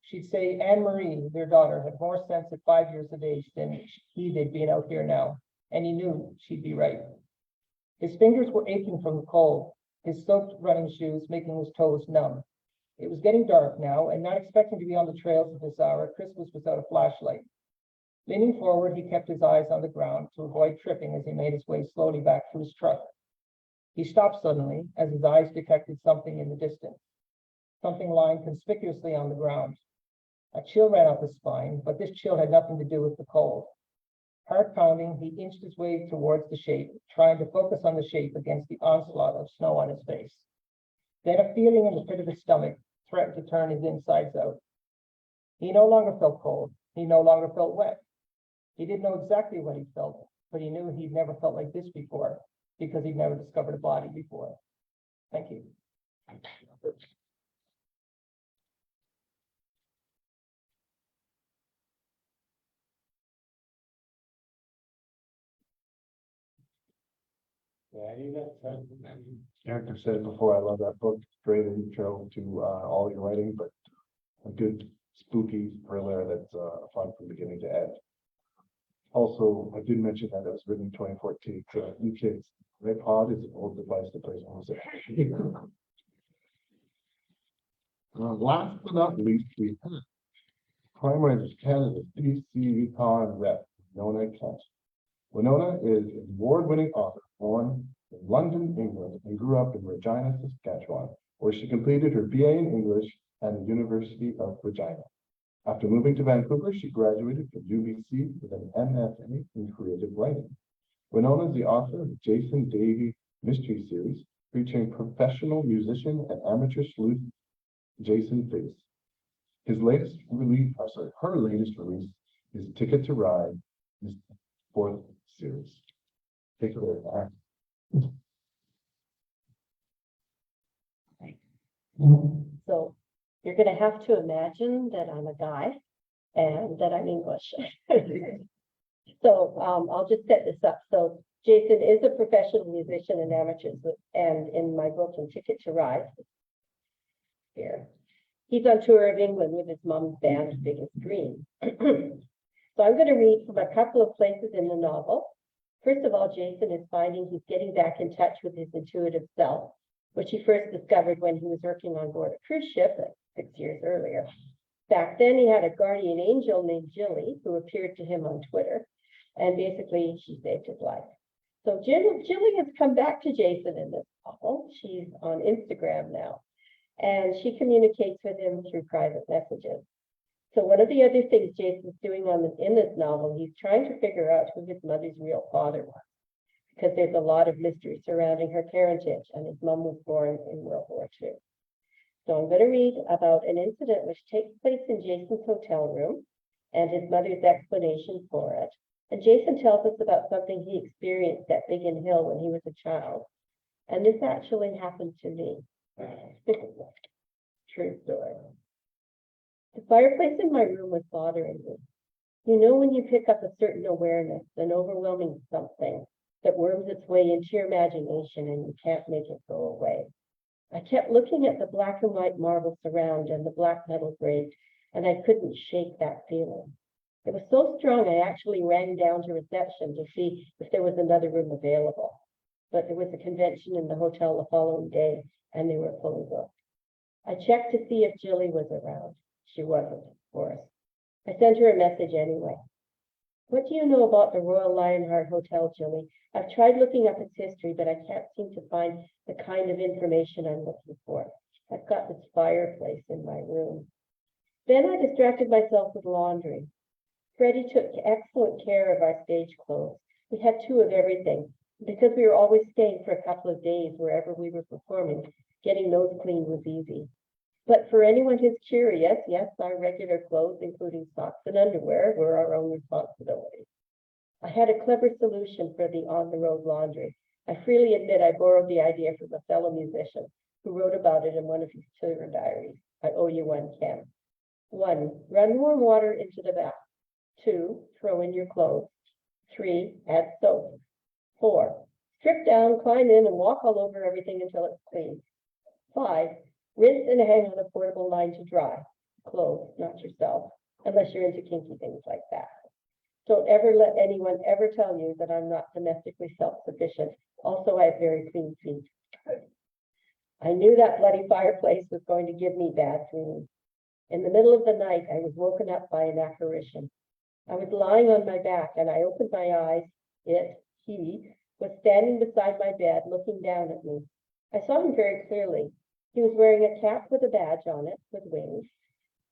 F: She'd say Anne-Marie, their daughter, had more sense at 5 years of age than he did being out here now, and he knew she'd be right. His fingers were aching from the cold, his soaked running shoes making his toes numb. It was getting dark now, and not expecting to be on the trails at this hour, Chris was without a flashlight. Leaning forward, he kept his eyes on the ground to avoid tripping as he made his way slowly back to his truck. He stopped suddenly as his eyes detected something in the distance, something lying conspicuously on the ground. A chill ran up his spine, but this chill had nothing to do with the cold. Heart pounding, he inched his way towards the shape, trying to focus on the shape against the onslaught of snow on his face. Then a feeling in the pit of his stomach threatened to turn his insides out. He no longer felt cold. He no longer felt wet. He didn't know exactly what he felt, but he knew he'd never felt like this before because he'd never discovered a body before. Thank you.
B: Eric, I've said it before, I love that book. Great intro to all your writing, but a good spooky thriller that's fun from beginning to end. Also, I did mention that it was written in 2014. So you kids, iPod is an old device that plays music. Last but not least, we have Crime Writers Canada's DC Yukon rep, Winona Kent. Winona is an award-winning author born in London, England, and grew up in Regina, Saskatchewan, where she completed her BA in English at the University of Regina. After moving to Vancouver, she graduated from UBC with an MFA in creative writing. Winona is the author of the Jason Davey Mystery Series, featuring professional musician and amateur sleuth Jason Face. Her latest release is Ticket to Ride, his fourth series. Take it away.
G: So you're going to have to imagine that I'm a guy and that I'm English. So I'll just set this up. So Jason is a professional musician and amateur, and in my book, In Ticket to Ride, here, he's on tour of England with his mom's band, Biggest Dream. So I'm going to read from a couple of places in the novel. First of all, Jason is finding he's getting back in touch with his intuitive self, which he first discovered when he was working on board a cruise ship 6 years earlier. Back then, he had a guardian angel named Jilly, who appeared to him on Twitter, and basically she saved his life. So Jilly has come back to Jason in this novel. She's on Instagram now, and she communicates with him through private messages. So one of the other things Jason's doing in this novel, he's trying to figure out who his mother's real father was, because there's a lot of mystery surrounding her parentage, and his mom was born in World War II. So I'm going to read about an incident which takes place in Jason's hotel room and his mother's explanation for it. And Jason tells us about something he experienced at Biggin Hill when he was a child. And this actually happened to me. This is a true story. The fireplace in my room was bothering me. You know, when you pick up a certain awareness, an overwhelming something that worms its way into your imagination and you can't make it go away. I kept looking at the black and white marble surround and the black metal grate, and I couldn't shake that feeling. It was so strong, I actually ran down to reception to see if there was another room available. But there was a convention in the hotel the following day, and they were fully booked. I checked to see if Jilly was around. She wasn't, of course. I sent her a message anyway. What do you know about the Royal Lionheart Hotel, Jilly? I've tried looking up its history, but I can't seem to find the kind of information I'm looking for. I've got this fireplace in my room. Then I distracted myself with laundry. Freddie took excellent care of our stage clothes. We had 2 of everything. Because we were always staying for a couple of days wherever we were performing, getting those cleaned was easy. But for anyone who's curious, yes, our regular clothes, including socks and underwear, were our own responsibility. I had a clever solution for the on-the-road laundry. I freely admit I borrowed the idea from a fellow musician who wrote about it in one of his tour diaries. I owe you one, Ken. 1, run warm water into the bath. 2, throw in your clothes. 3, add soap. 4, strip down, climb in, and walk all over everything until it's clean. 5, rinse and hang on a portable line to dry. Clothes, not yourself, unless you're into kinky things like that. Don't ever let anyone ever tell you that I'm not domestically self-sufficient. Also, I have very clean feet. I knew that bloody fireplace was going to give me bad dreams. In the middle of the night, I was woken up by an apparition. I was lying on my back, and I opened my eyes. He was standing beside my bed, looking down at me. I saw him very clearly. He was wearing a cap with a badge on it, with wings,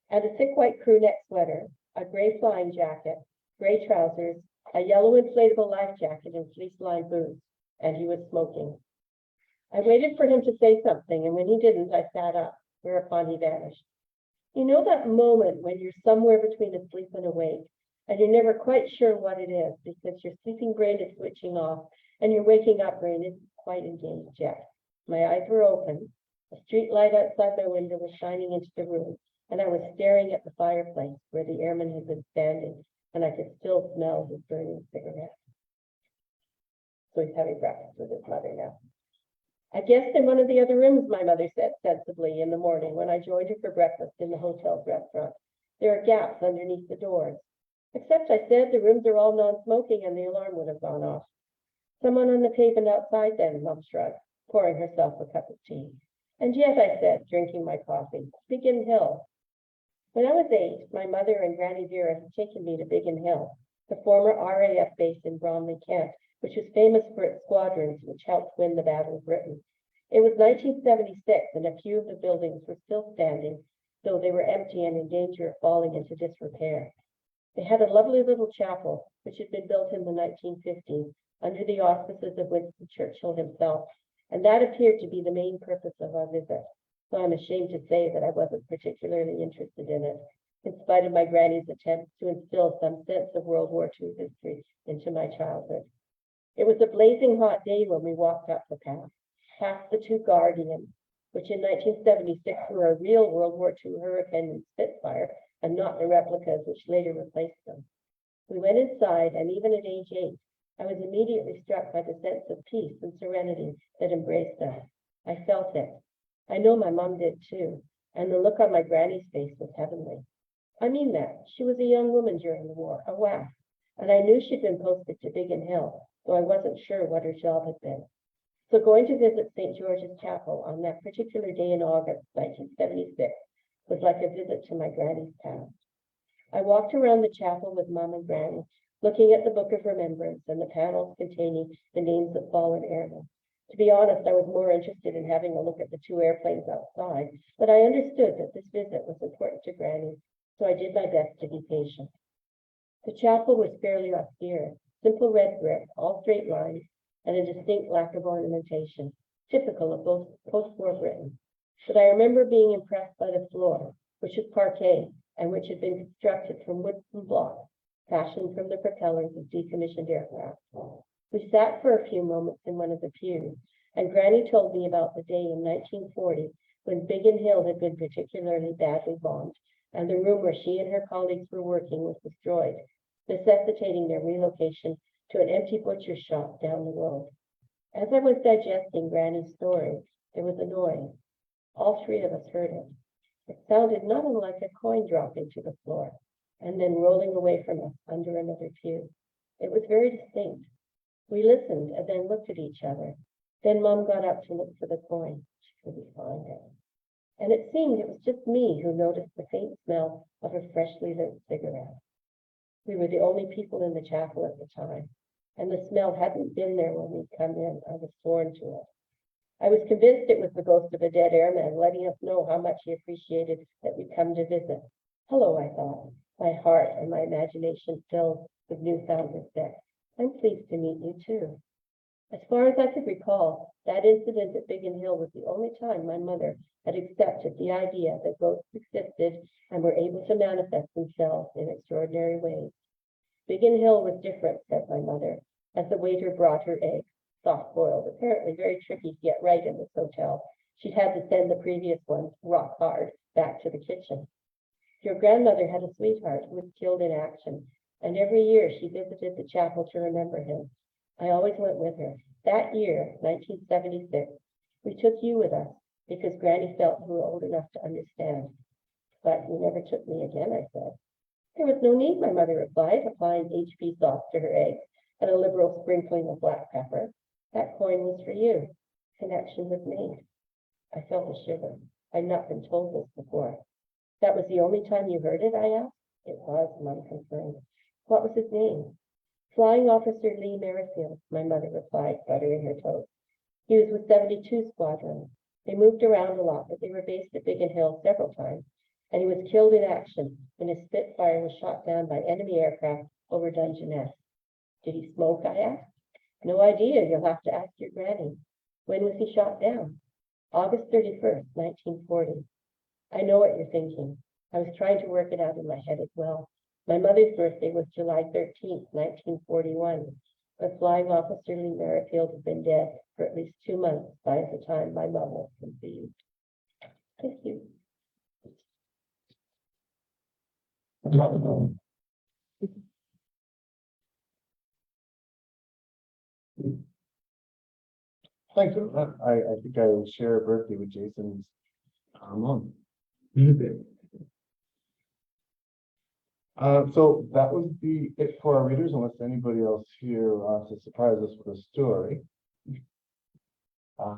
G: and a thick white crew neck sweater, a gray flying jacket, gray trousers, a yellow inflatable life jacket, and fleece-lined boots, and he was smoking. I waited for him to say something, and when he didn't, I sat up, whereupon he vanished. You know that moment when you're somewhere between asleep and awake, and you're never quite sure what it is because your sleeping brain is switching off and your waking up brain isn't quite engaged yet. My eyes were open. A street light outside my window was shining into the room, and I was staring at the fireplace where the airman had been standing, and I could still smell his burning cigarette. So he's having breakfast with his mother now. I guessed in one of the other rooms, my mother said sensibly in the morning when I joined her for breakfast in the hotel's restaurant. There are gaps underneath the doors. Except I said the rooms are all non-smoking and the alarm would have gone off. Someone on the pavement outside then, Mom shrugged, pouring herself a cup of tea. And yet, I said, drinking my coffee, Biggin Hill. When I was 8, my mother and Granny Vera had taken me to Biggin Hill, the former RAF base in Bromley, Kent, which was famous for its squadrons, which helped win the Battle of Britain. It was 1976, and a few of the buildings were still standing, though they were empty and in danger of falling into disrepair. They had a lovely little chapel, which had been built in the 1950s under the auspices of Winston Churchill himself, and that appeared to be the main purpose of our visit. So I'm ashamed to say that I wasn't particularly interested in it, in spite of my granny's attempts to instill some sense of World War II history into my childhood. It was a blazing hot day when we walked up the path, past the 2 Guardians, which in 1976 were a real World War II Hurricane and Spitfire, and not the replicas which later replaced them. We went inside, and even at age 8, I was immediately struck by the sense of peace and serenity that embraced us. I felt it. I know my mom did too, and the look on my granny's face was heavenly. I mean that. She was a young woman during the war, a WAF, and I knew she'd been posted to Biggin Hill, though I wasn't sure what her job had been. So going to visit St. George's Chapel on that particular day in August 1976 was like a visit to my granny's past. I walked around the chapel with Mom and Granny, looking at the Book of Remembrance and the panels containing the names of fallen airmen. To be honest, I was more interested in having a look at the two airplanes outside, but I understood that this visit was important to Granny, so I did my best to be patient. The chapel was fairly austere, simple red brick, all straight lines, and a distinct lack of ornamentation, typical of both post-war Britain. But I remember being impressed by the floor, which was parquet and which had been constructed from wooden blocks, fashioned from the propellers of decommissioned aircraft. We sat for a few moments in one of the pews, and Granny told me about the day in 1940 when Biggin Hill had been particularly badly bombed, and the room where she and her colleagues were working was destroyed, necessitating their relocation to an empty butcher shop down the road. As I was digesting Granny's story, there was a noise. All three of us heard it. It sounded not unlike a coin dropping to the floor and then rolling away from us under another pew. It was very distinct. We listened and then looked at each other. Then Mom got up to look for the coin. She couldn't find it. And it seemed it was just me who noticed the faint smell of a freshly lit cigarette. We were the only people in the chapel at the time, and the smell hadn't been there when we'd come in. I was sworn to it. I was convinced it was the ghost of a dead airman letting us know how much he appreciated that we'd come to visit. Hello, I thought, my heart and my imagination filled with newfound respect. I'm pleased to meet you too. As far as I could recall, that incident at Biggin Hill was the only time my mother had accepted the idea that ghosts existed and were able to manifest themselves in extraordinary ways. Biggin Hill was different, said my mother, as the waiter brought her eggs, soft-boiled, apparently very tricky to get right in this hotel. She'd had to send the previous ones, rock hard, back to the kitchen. Your grandmother had a sweetheart who was killed in action, and every year she visited the chapel to remember him. I always went with her. That year, 1976, we took you with us because Granny felt you were old enough to understand. But you never took me again, I said. There was no need, my mother replied, applying HP sauce to her eggs and a liberal sprinkling of black pepper. That coin was for you. Connection was made. I felt a shiver. I'd not been told this before. That was the only time you heard it, I asked. It was, Mom confirmed. What was his name? Flying Officer Lee Merrifield, my mother replied, buttering her toast. He was with 72 Squadron. They moved around a lot, but they were based at Biggin Hill several times, and he was killed in action when his Spitfire was shot down by enemy aircraft over Dungeness. Did he smoke, I asked. No idea, you'll have to ask your granny. When was he shot down? August 31st, 1940. I know what you're thinking. I was trying to work it out in my head as well. My mother's birthday was July 13th, 1941, but Flying Officer Lee Merrifield had been dead for at least 2 months by the time my mom was conceived. Thank you.
B: Thanks. I think I will share a birthday with Jason's mom. So that was it for our readers, unless anybody else here wants to surprise us with a story. I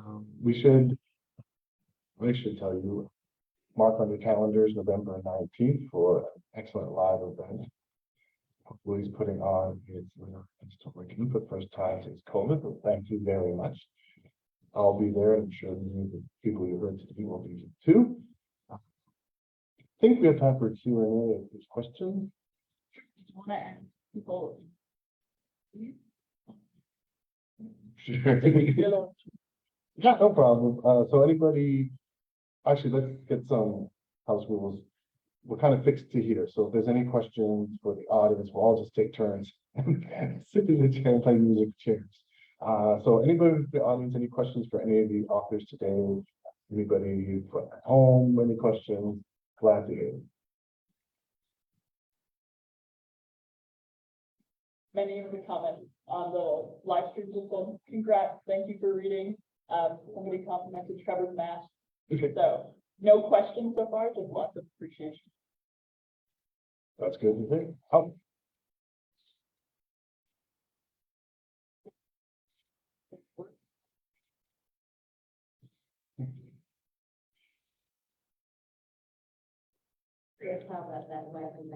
B: should tell you, mark on your calendars November 19th for an excellent live event. Hopefully he's putting on his historic for the first time since COVID, but thank you very much. I'll be there, and I'm sure the people you heard today will be too. I think we have time for Q&A if there's questions.
H: Want to ask people?
B: Yeah, no problem. So anybody, actually, let's get some house rules. We're kind of fixed to here. So if there's any questions for the audience, we'll all just take turns and sit in the chair and play music chairs. So anybody in the audience, any questions for any of the authors today? Anybody at home, any questions? Glad to hear.
H: Many of the comments on the live stream just said, congrats, thank you for reading. Somebody complimented Trevor's math.
B: Okay.
H: So no questions so far, just lots of appreciation.
B: That's good to hear. Oh.
G: How about that weapon?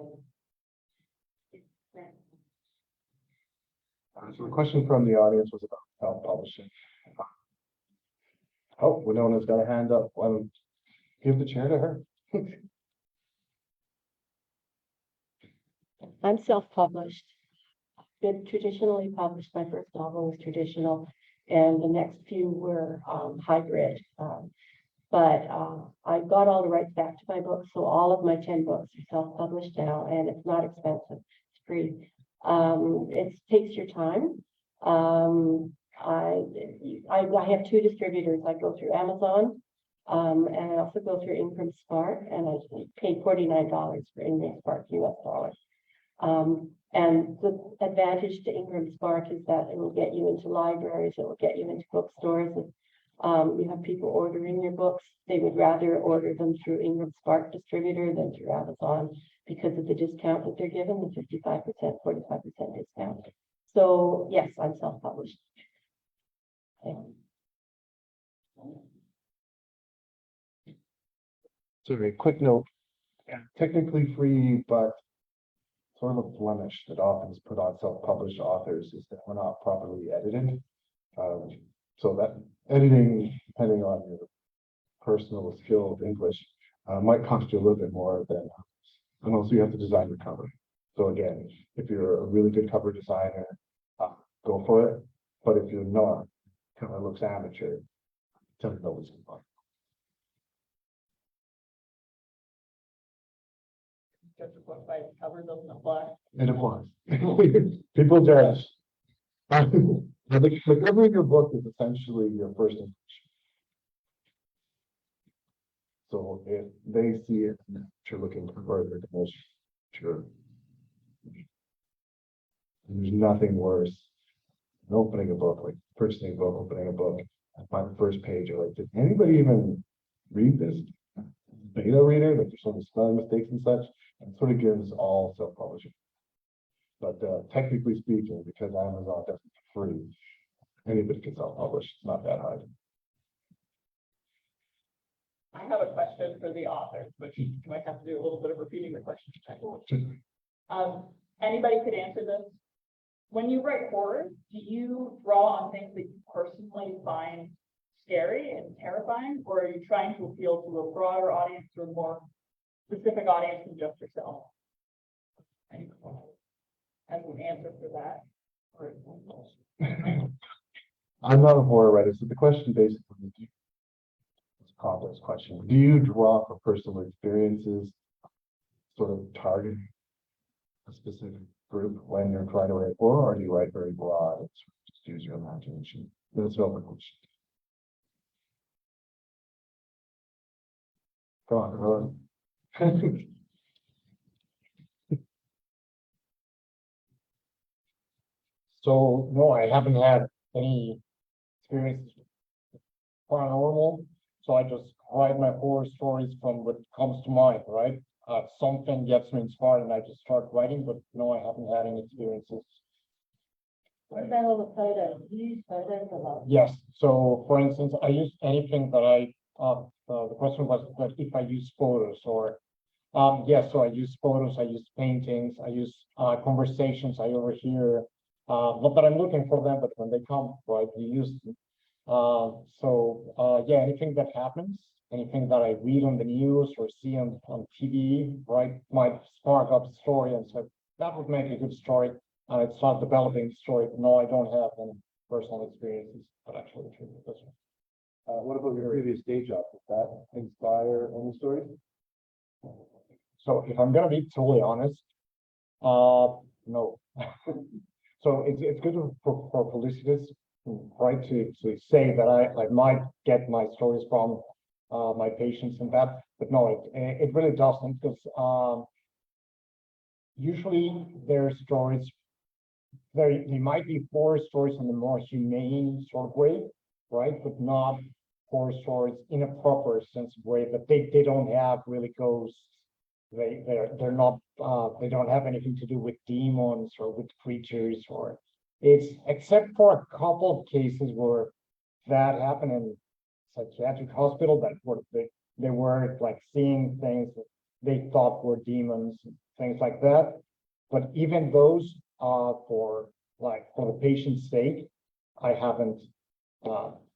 B: So the question from the audience was about self-publishing. Oh, Winona's got a hand up. Why don't give the chair to her?
G: I'm self-published. Been traditionally published. My first novel was traditional, and the next few were hybrid. But I got all the rights back to my books, so all of my 10 books are self-published now, and it's not expensive. It's free. It takes your time. I have 2 distributors. I go through Amazon, and I also go through Ingram Spark, and I paid $49 for Ingram Spark US dollars. And the advantage to Ingram Spark is that it will get you into libraries, it will get you into bookstores. If you have people ordering your books, they would rather order them through Ingram Spark distributor than through Amazon because of the discount that they're given, the 55%, 45% discount. So yes, I'm self-published.
B: So a quick note, technically free, but sort of a blemish that often is put on self-published authors is that we're not properly edited. So that editing, depending on your personal skill of English, might cost you a little bit more than others. And also you have to design your cover. So again, if you're a really good cover designer, go for it. But if you're not, kind of looks amateur, tell me nobody's gonna buy it.
H: Judge a book by its cover doesn't apply.
B: It applies. People judge. The cover of your book is essentially your first impression. So if they see it, you're looking for further information. Sure. There's nothing worse than opening a book, like purchasing a book, opening a book, and find the first page. You're like, did anybody even read this? Beta reader, like there's so many spelling mistakes and such, and sort of gives all self-publishing. But technically speaking, because Amazon doesn't free, anybody can self-publish. It's not that hard.
H: I have a question for the authors, but you might have to do a little bit of repeating the question. Anybody could answer this. When you write horror, do you draw on things that you personally find scary and terrifying, or are you trying to appeal to a broader audience or a more specific audience than just yourself? As an answer for that. Or
B: I'm not a horror writer, so the question basically is, it's a complex question. Do you draw from personal experiences, sort of targeting a specific group when you're trying to write horror, or do you write very broad and sort of just use your imagination? That's an open question. Go on.
E: So, no, I haven't had any experience paranormal, so I just write my horror stories from what comes to mind, right? Something gets me inspired and I just start writing, but no, I haven't had any experiences.
G: What about all the photos? You use photos a lot.
E: Yes, so for instance, I use anything that the question was that if I use photos or, yes, so I use photos, I use paintings, I use conversations I overhear. Not that I'm looking for them, but when they come, right, you use them. Yeah, anything that happens, anything that I read on the news or see on TV, right, might spark up a story and say, that would make a good story. And it's not developing the story. No, I don't have any personal experiences that actually true with this one.
B: What about your previous day job? Did that inspire any stories?
E: So if I'm gonna be totally honest, no. So it's good for publicists, right, to say that I might get my stories from my patients and that, but no, it really doesn't, because usually their stories, they might be horror stories in the more humane sort of way, right, but not horror stories in a proper sense of way, that they don't have really ghosts. They're not they don't have anything to do with demons or with creatures, or it's except for a couple of cases where that happened in psychiatric hospital, that were they were like seeing things that they thought were demons, things like that. But even those for like for the patient's sake, I haven't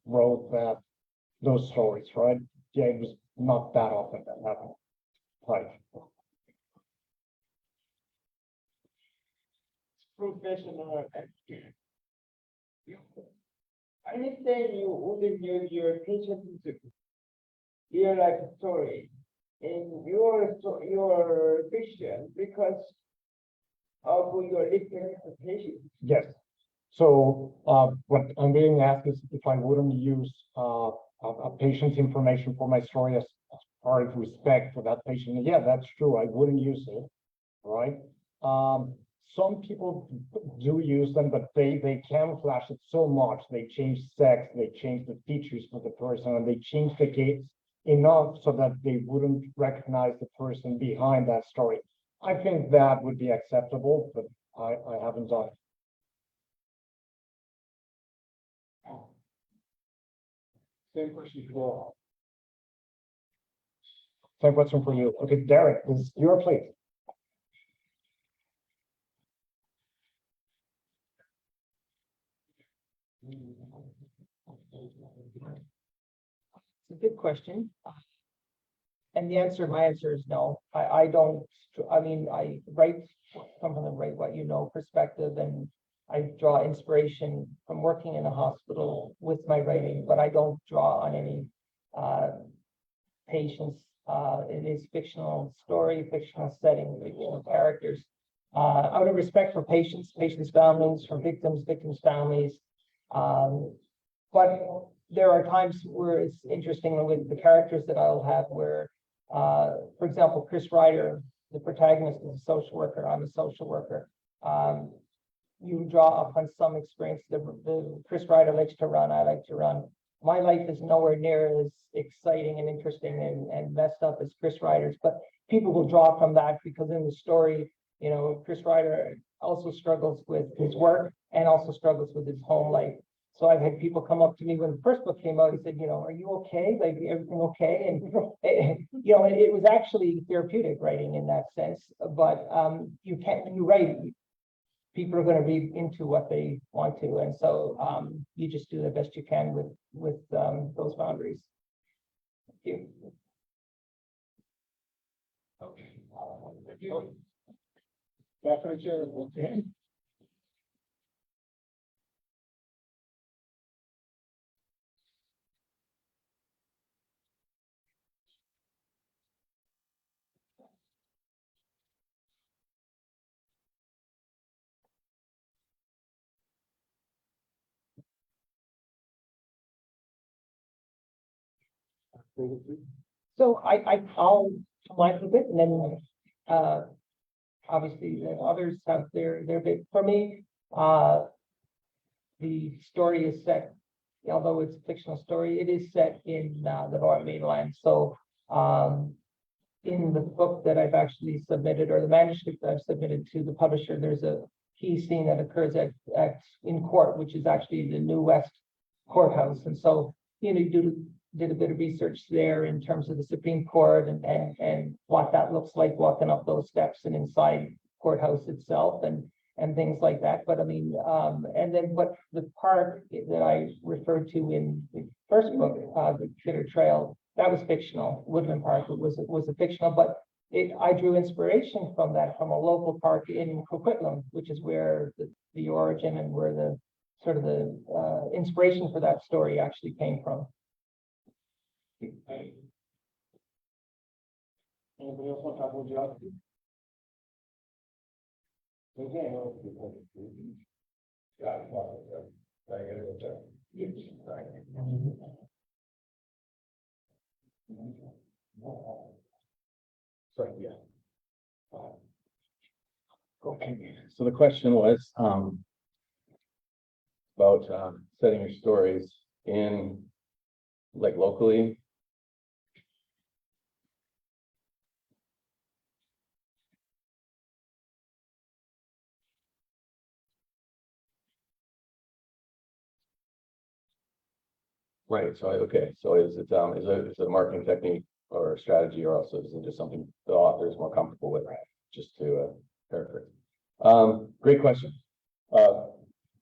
E: wrote those stories, right? Yeah, it was not that often that happened. Like,
A: Professional. I understand you wouldn't use your patient's real life story in your fiction because of your listening patient.
E: yes. So what I'm being asked is if I wouldn't use a patient's information for my story as part of respect for that patient. Yeah, that's true. I wouldn't use it, right? Some people do use them, but they camouflage it so much. They change sex, they change the features for the person, and they change the gates enough so that they wouldn't recognize the person behind that story. I think that would be acceptable, but I haven't done it.
B: Same question for.
E: Same question for you. Okay, Derek, this is your place.
F: It's a good question. And my answer is no. I don't, I mean, I write from the write what you know perspective, and I draw inspiration from working in a hospital with my writing, but I don't draw on any patients. It is fictional story, fictional setting, fictional characters. Out of respect for patients' families, for victims' families. But there are times where it's interesting with the characters that I'll have where, for example, Chris Ryder, the protagonist, is a social worker. I'm a social worker. You draw upon some experience. The Chris Ryder likes to run. I like to run. My life is nowhere near as exciting and interesting and messed up as Chris Ryder's, but people will draw from that because in the story, you know, Chris Ryder also struggles with his work and also struggles with his home life. So I've had people come up to me when the first book came out. He said, you know, are you okay? Like, everything okay? And you know, it was actually therapeutic writing in that sense. But you can't, when you write, people are going to read into what they want to, and so you just do the best you can with those boundaries. Thank you.
B: Okay. Thank you. Definitely, Chair. Okay.
F: So I'll come back with it, and then obviously the others have their bit. For me, the story is set, although it's a fictional story, it is set in the North Mainland. So in the book that I've actually submitted, or the manuscript that I've submitted to the publisher, there's a key scene that occurs in court, which is actually the New West courthouse. And so, you know, did a bit of research there in terms of the Supreme Court and what that looks like walking up those steps and inside courthouse itself and things like that. But I mean, and then what the part that I referred to in the first book, the Kidder Trail, that was fictional. Woodland Park was a fictional, but I drew inspiration from that, from a local park in Coquitlam, which is where the origin and where the sort of the inspiration for that story actually came from.
B: Anybody else want to talk about geography?
C: Sorry, yeah. Okay, so the question was about setting your stories in, like, locally. Right, so okay, so is it a marketing technique or strategy, or also is it just something the author is more comfortable with? Just to paraphrase. Great question.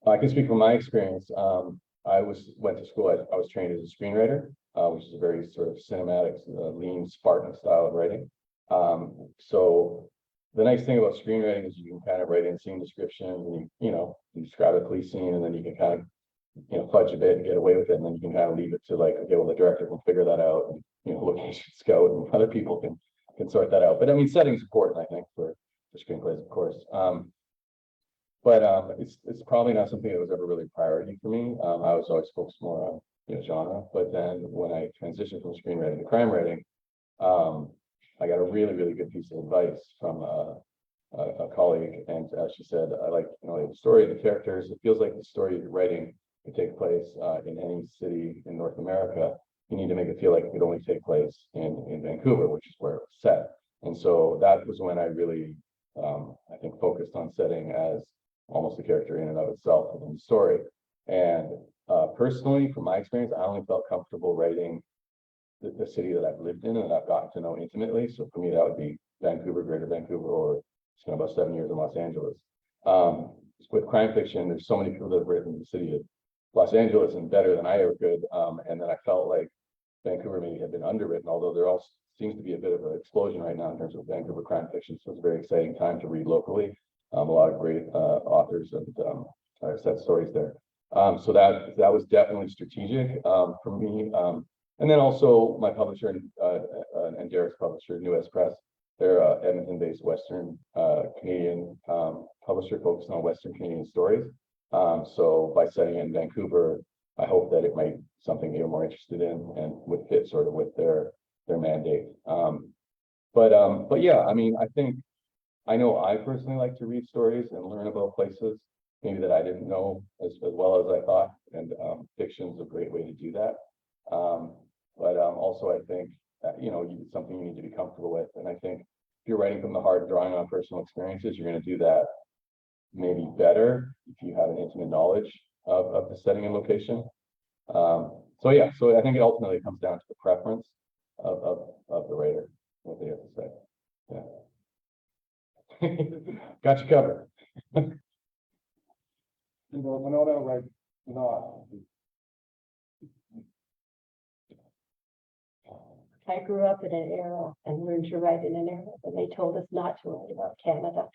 C: I can speak from my experience. Went to school, I was trained as a screenwriter, which is a very sort of cinematic, lean, Spartan style of writing. So the nice thing about screenwriting is you can kind of write in scene descriptions and you describe a police scene, and then you can kind of, fudge a bit and get away with it. And then you can kind of leave it to like, okay, well, the director can figure that out, and, location scout and other people can sort that out. But I mean, setting's important, I think, for screenplays, of course. But it's probably not something that was ever really a priority for me. I was always focused more on, genre. But then when I transitioned from screenwriting to crime writing, I got a really, really good piece of advice from a colleague, and she said, I like, the story, the characters. It feels like the story you're writing could take place in any city in North America. You need to make it feel like it could only take place in Vancouver, which is where it was set. And so that was when I really, I think, focused on setting as almost a character in and of itself within the story. And personally, from my experience, I only felt comfortable writing the city that I've lived in and that I've gotten to know intimately. So for me, that would be Vancouver, Greater Vancouver, or spent about 7 years in Los Angeles. With crime fiction, there's so many people that have written the city of Los Angeles and better than I ever could. And then I felt like Vancouver maybe had been underwritten, although there also seems to be a bit of an explosion right now in terms of Vancouver crime fiction. So it's a very exciting time to read locally. A lot of great authors and set stories there. So that was definitely strategic for me. And then also my publisher and Derek's publisher, New S Press, they're Edmonton-based Western Canadian publisher focused on Western Canadian stories. So by setting it in Vancouver, I hope that it might be something you're more interested in and would fit sort of with their mandate. But yeah, I mean, I know I personally like to read stories and learn about places maybe that I didn't know as well as I thought, and fiction's a great way to do that. But also I think that, it's something you need to be comfortable with. And I think if you're writing from the heart, drawing on personal experiences, you're going to do that maybe better if you have an intimate knowledge of the setting and location. So yeah, so I think it ultimately comes down to the preference of the writer, what they have to say. Yeah. Got you covered.
B: Winona, right? Not.
G: I grew up in an era and learned to write in an era, and they told us not to write about Canada,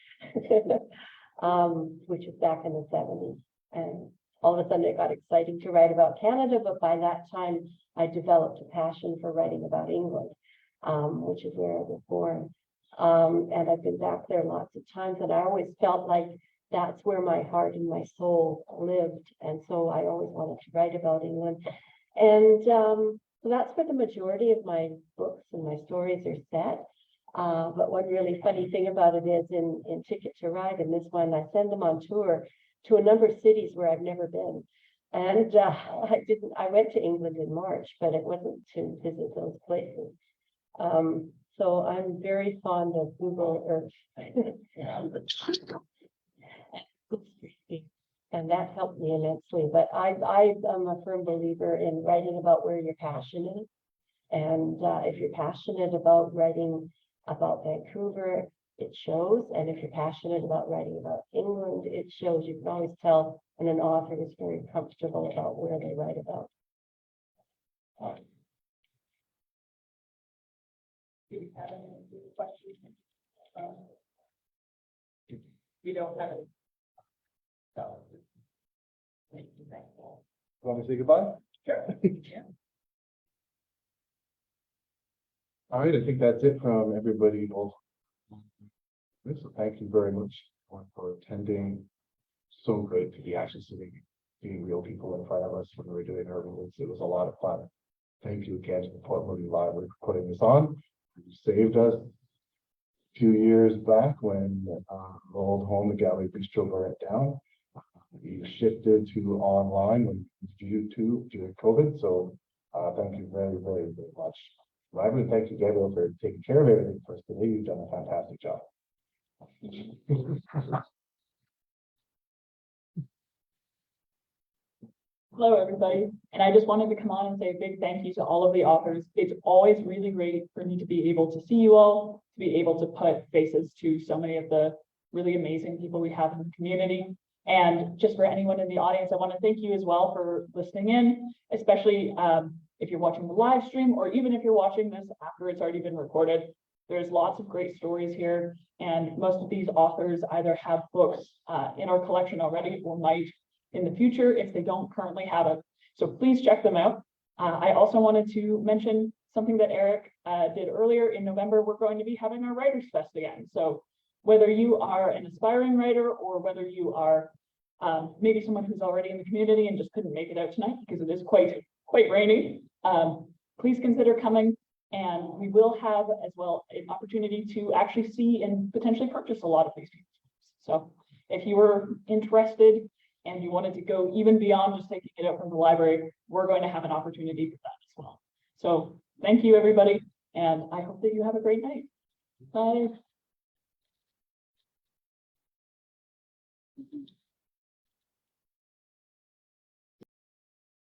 G: which is back in the 70s. And all of a sudden it got exciting to write about Canada, but by that time I developed a passion for writing about England, which is where I was born. And I've been back there lots of times, and I always felt like that's where my heart and my soul lived. And so I always wanted to write about England. And so that's where the majority of my books and my stories are set. But one really funny thing about it is in Ticket to Ride, and this one, I send them on tour to a number of cities where I've never been. And I went to England in March, but it wasn't to visit those places. So I'm very fond of Google Earth. And that helped me immensely. But I am a firm believer in writing about where your passion is. And if you're passionate about writing about Vancouver, it shows. And if you're passionate about writing about England, it shows. You can always tell when an author is very comfortable about where they write about.
H: Do you have any questions? We don't have it. So. Thank you.
B: Want to say goodbye?
H: Sure. Yeah.
B: All right, I think that's it from everybody. So thank you very much for attending. So great to be actually seeing real people in front of us when we were doing our meetings. It was a lot of fun. Thank you again to the Port Moody Library for putting this on. You saved us a few years back when our old home, the Gallery Bistro, burnt down. We shifted to online when YouTube during COVID. So thank you very, very, very much. Library, thank you, Gabriel, for taking care of everything for us today. You've done a fantastic job.
H: Hello, everybody. And I just wanted to come on and say a big thank you to all of the authors. It's always really great for me to be able to see you all, to be able to put faces to so many of the really amazing people we have in the community. And just for anyone in the audience, I want to thank you as well for listening in, especially if you're watching the live stream, or even if you're watching this after it's already been recorded. There's lots of great stories here, and most of these authors either have books in our collection already or might in the future if they don't currently have it. So please check them out. I also wanted to mention something that Erik did earlier. In November, we're going to be having our Writers Fest again. So whether you are an aspiring writer or whether you are maybe someone who's already in the community and just couldn't make it out tonight because it is quite rainy, please consider coming. And we will have as well an opportunity to actually see and potentially purchase a lot of these people. So if you were interested and you wanted to go even beyond just taking it out from the library, we're going to have an opportunity for that as well. So thank you, everybody, and I hope that you have a great night. Bye.